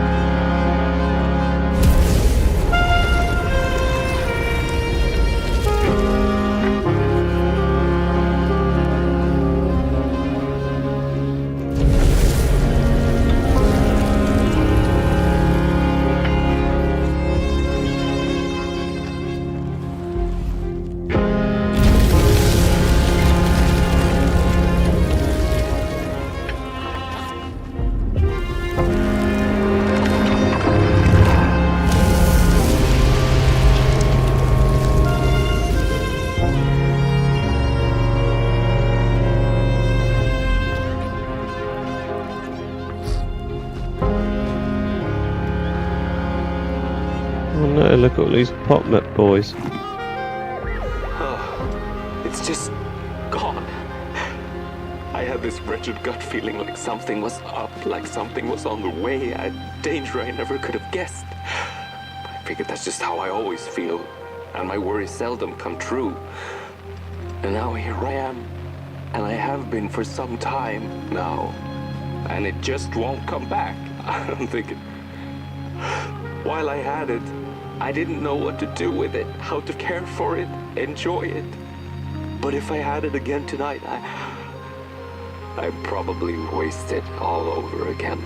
Oh no, look at all these Potboys. Oh, it's just gone. I had this wretched gut feeling like something was up, like something was on the way, a danger I never could have guessed. I figured that's just how I always feel, and my worries seldom come true. And now here I am, and I have been for some time now, and it just won't come back. I'm thinking, while I had it, I didn't know what to do with it, how to care for it, enjoy it. But if I had it again tonight, I'd probably waste it all over again.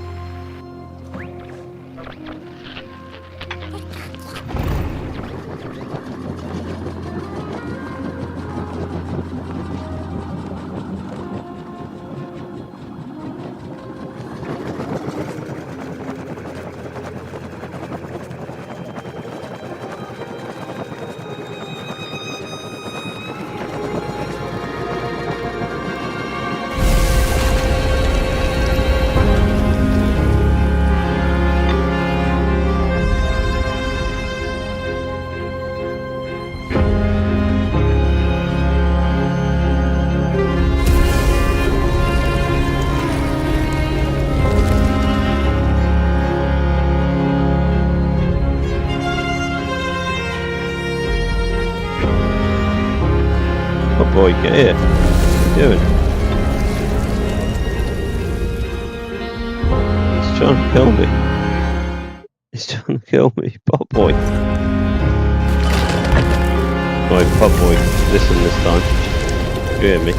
Potboy, get here. What are you doing? He's trying to kill me. He's trying to kill me, Potboy. Right, Potboy, listen this time. You hear me?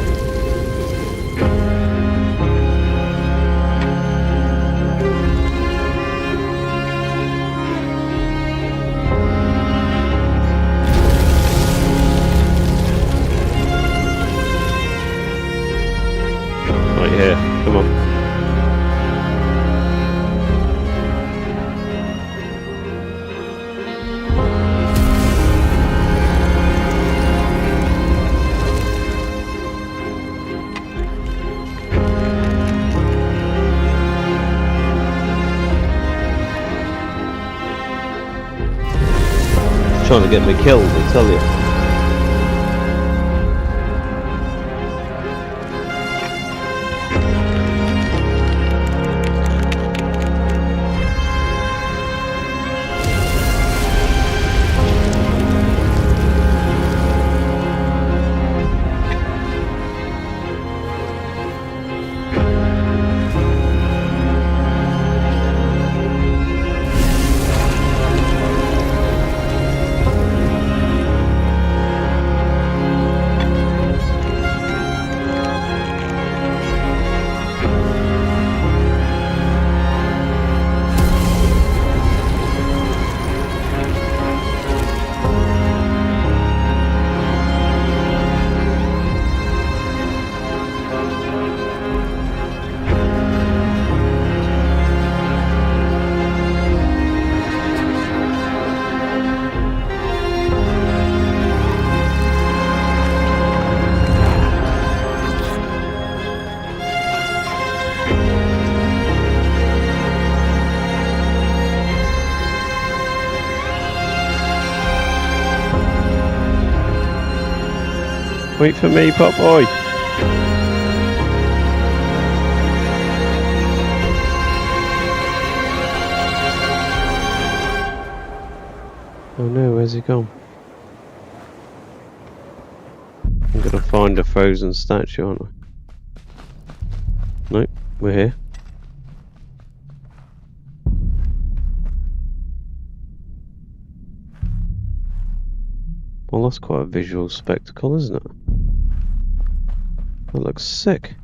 Right here, come on. He's trying to get me killed, I tell you. Wait for me, Potboy. Oh no, where's he gone? I'm gonna find a frozen statue, aren't I? Nope, we're here. Well, that's quite a visual spectacle, isn't it? That looks sick.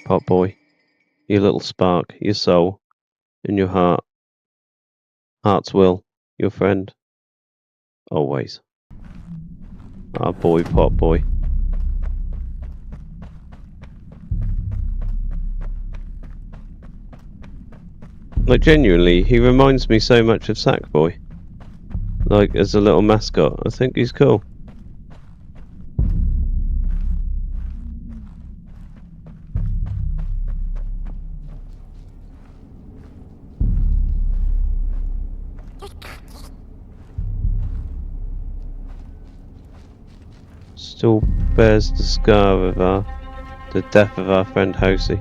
Potboy, your little spark, your soul, and your heart. Heart's will, your friend. Always. Our boy, Potboy. Like, genuinely, he reminds me so much of Sackboy. Like, as a little mascot. I think he's cool. Still bears the scar of the death of our friend Hosie.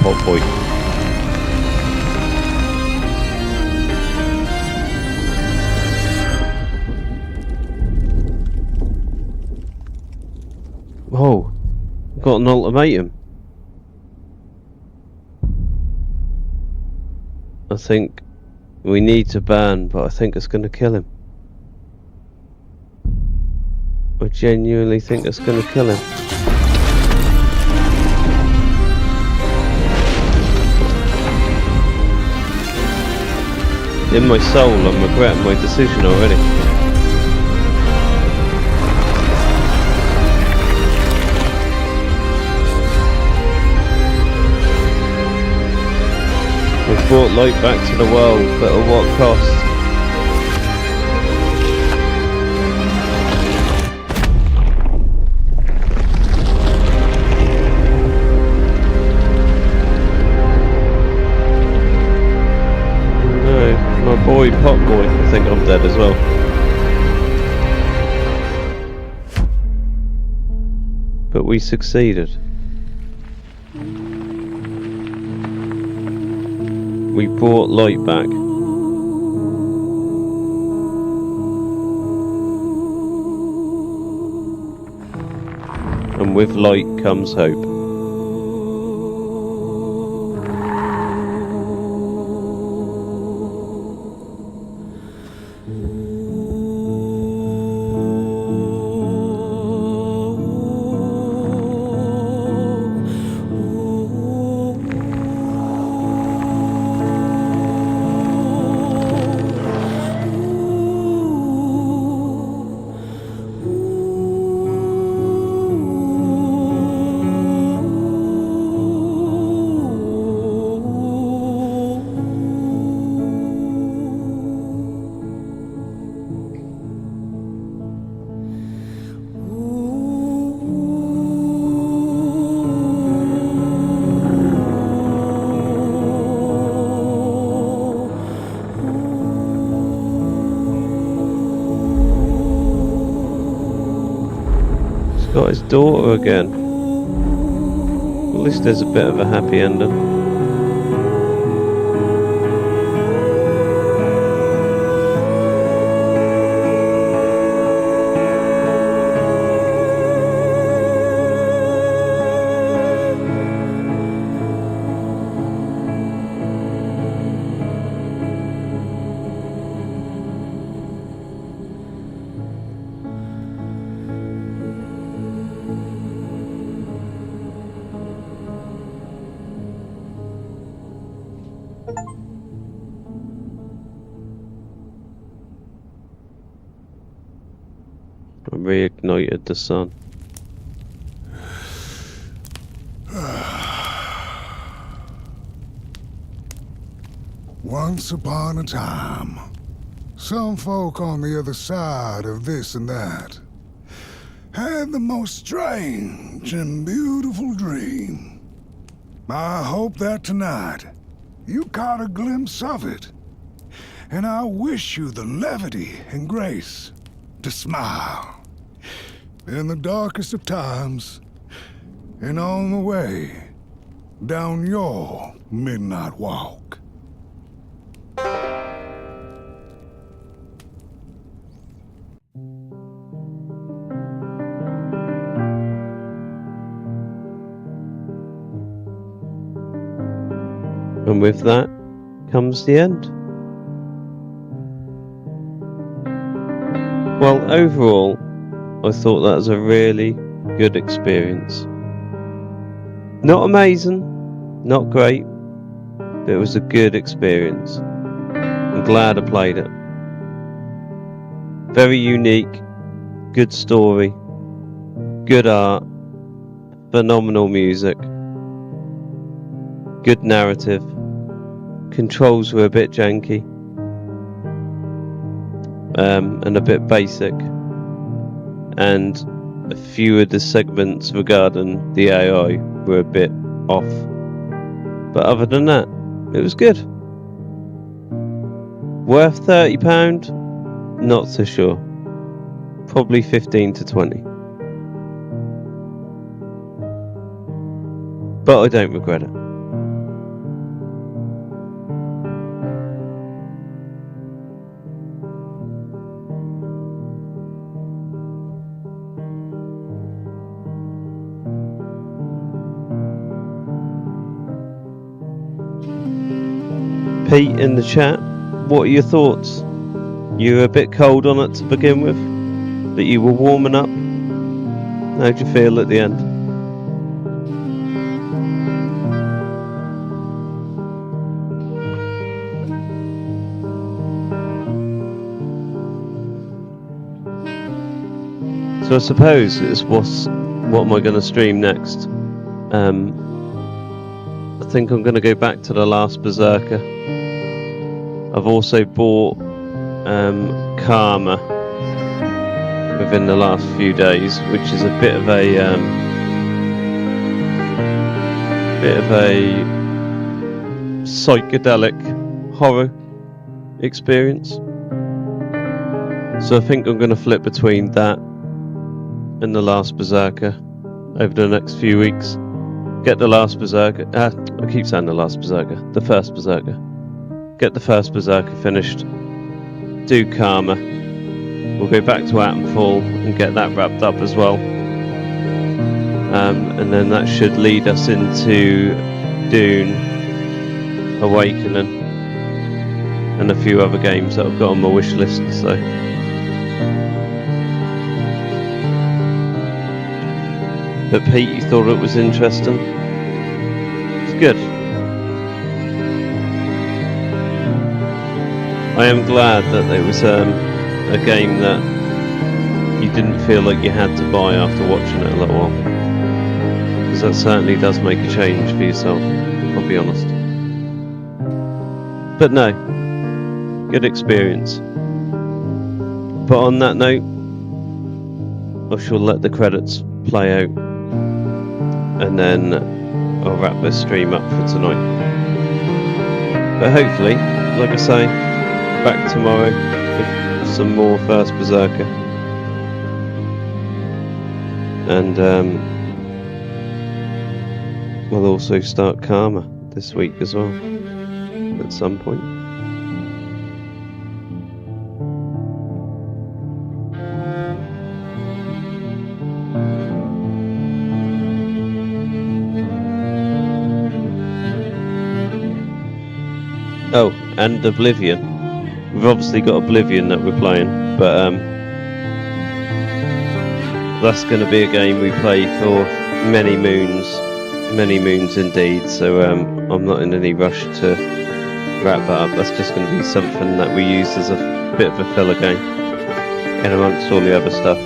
Potboy. Oh, we've got an ultimatum. I think we need to burn, but I think it's going to kill him. I genuinely think it's going to kill him. In my soul, I'm regretting my decision already. We've brought light back to the world, but at what cost? My boy, Potboy, I think I'm dead as well. But we succeeded. We brought light back. And with light comes hope. Got his daughter again. At least there's a bit of a happy ending. I reignited the sun. Once upon a time, Some folk on the other side of this and that had the most strange and beautiful dream. I hope that tonight you caught a glimpse of it, and I wish you the levity and grace to smile in the darkest of times and on the way down your midnight walk. And with that comes the end. Well, overall, I thought that was a really good experience. Not amazing, not great, but it was a good experience. I'm glad I played it. Very unique, good story, good art, phenomenal music, good narrative. Controls were a bit janky and a bit basic, and a few of the segments regarding the AI were a bit off, but other than that, it was good. Worth £30? Not so sure. Probably 15 to 20. But I don't regret it. Pete in the chat, what are your thoughts? You were a bit cold on it to begin with, but you were warming up. How'd you feel at the end? So I suppose it's what am I going to stream next? I think I'm going to go back to The Last Berserker. I've also bought Karma within the last few days, which is a bit of a psychedelic horror experience. So I think I'm going to flip between that and The Last Berserker over the next few weeks. Get The Last Berserker. I keep saying The Last Berserker. The First Berserker. Get the First Berserker finished. Do Karma. We'll go back to Atomfall and get that wrapped up as well. And then that should lead us into Dune, Awakening, and a few other games that I've got on my wish list. So. But Pete, you thought it was interesting? It's good. I am glad that there was a game that you didn't feel like you had to buy after watching it a little while. Because that certainly does make a change for yourself, I'll be honest. But no, good experience. But on that note, I shall let the credits play out, and then I'll wrap this stream up for tonight. But hopefully, like I say, back tomorrow with some more First Berserker, and we'll also start Karma this week as well at some point. Oh, and Oblivion. We've obviously got Oblivion that we're playing, but that's going to be a game we play for many moons indeed, so I'm not in any rush to wrap that up. That's just going to be something that we use as a bit of a filler game in amongst all the other stuff.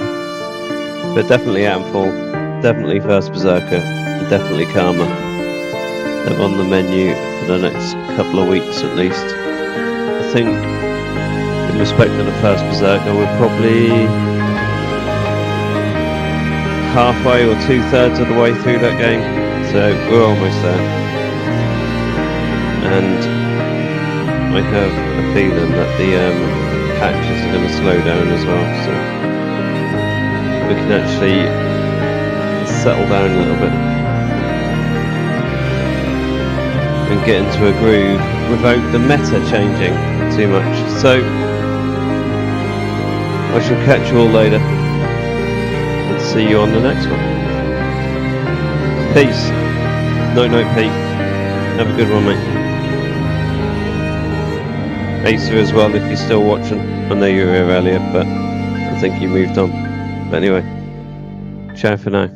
But definitely Atomfall, definitely First Berserker, and definitely Karma. They're on the menu for the next couple of weeks at least. I think the respect to the first Berserker, we're probably halfway or 2/3 of the way through that game, so we're almost there. And I have a feeling that the patches are going to slow down as well, so we can actually settle down a little bit and get into a groove without the meta changing too much. So I shall catch you all later and see you on the next one. Peace. No, Pete. Have a good one, mate. Acer as well, if you're still watching. I know you were here earlier, but I think you moved on. But anyway, ciao for now.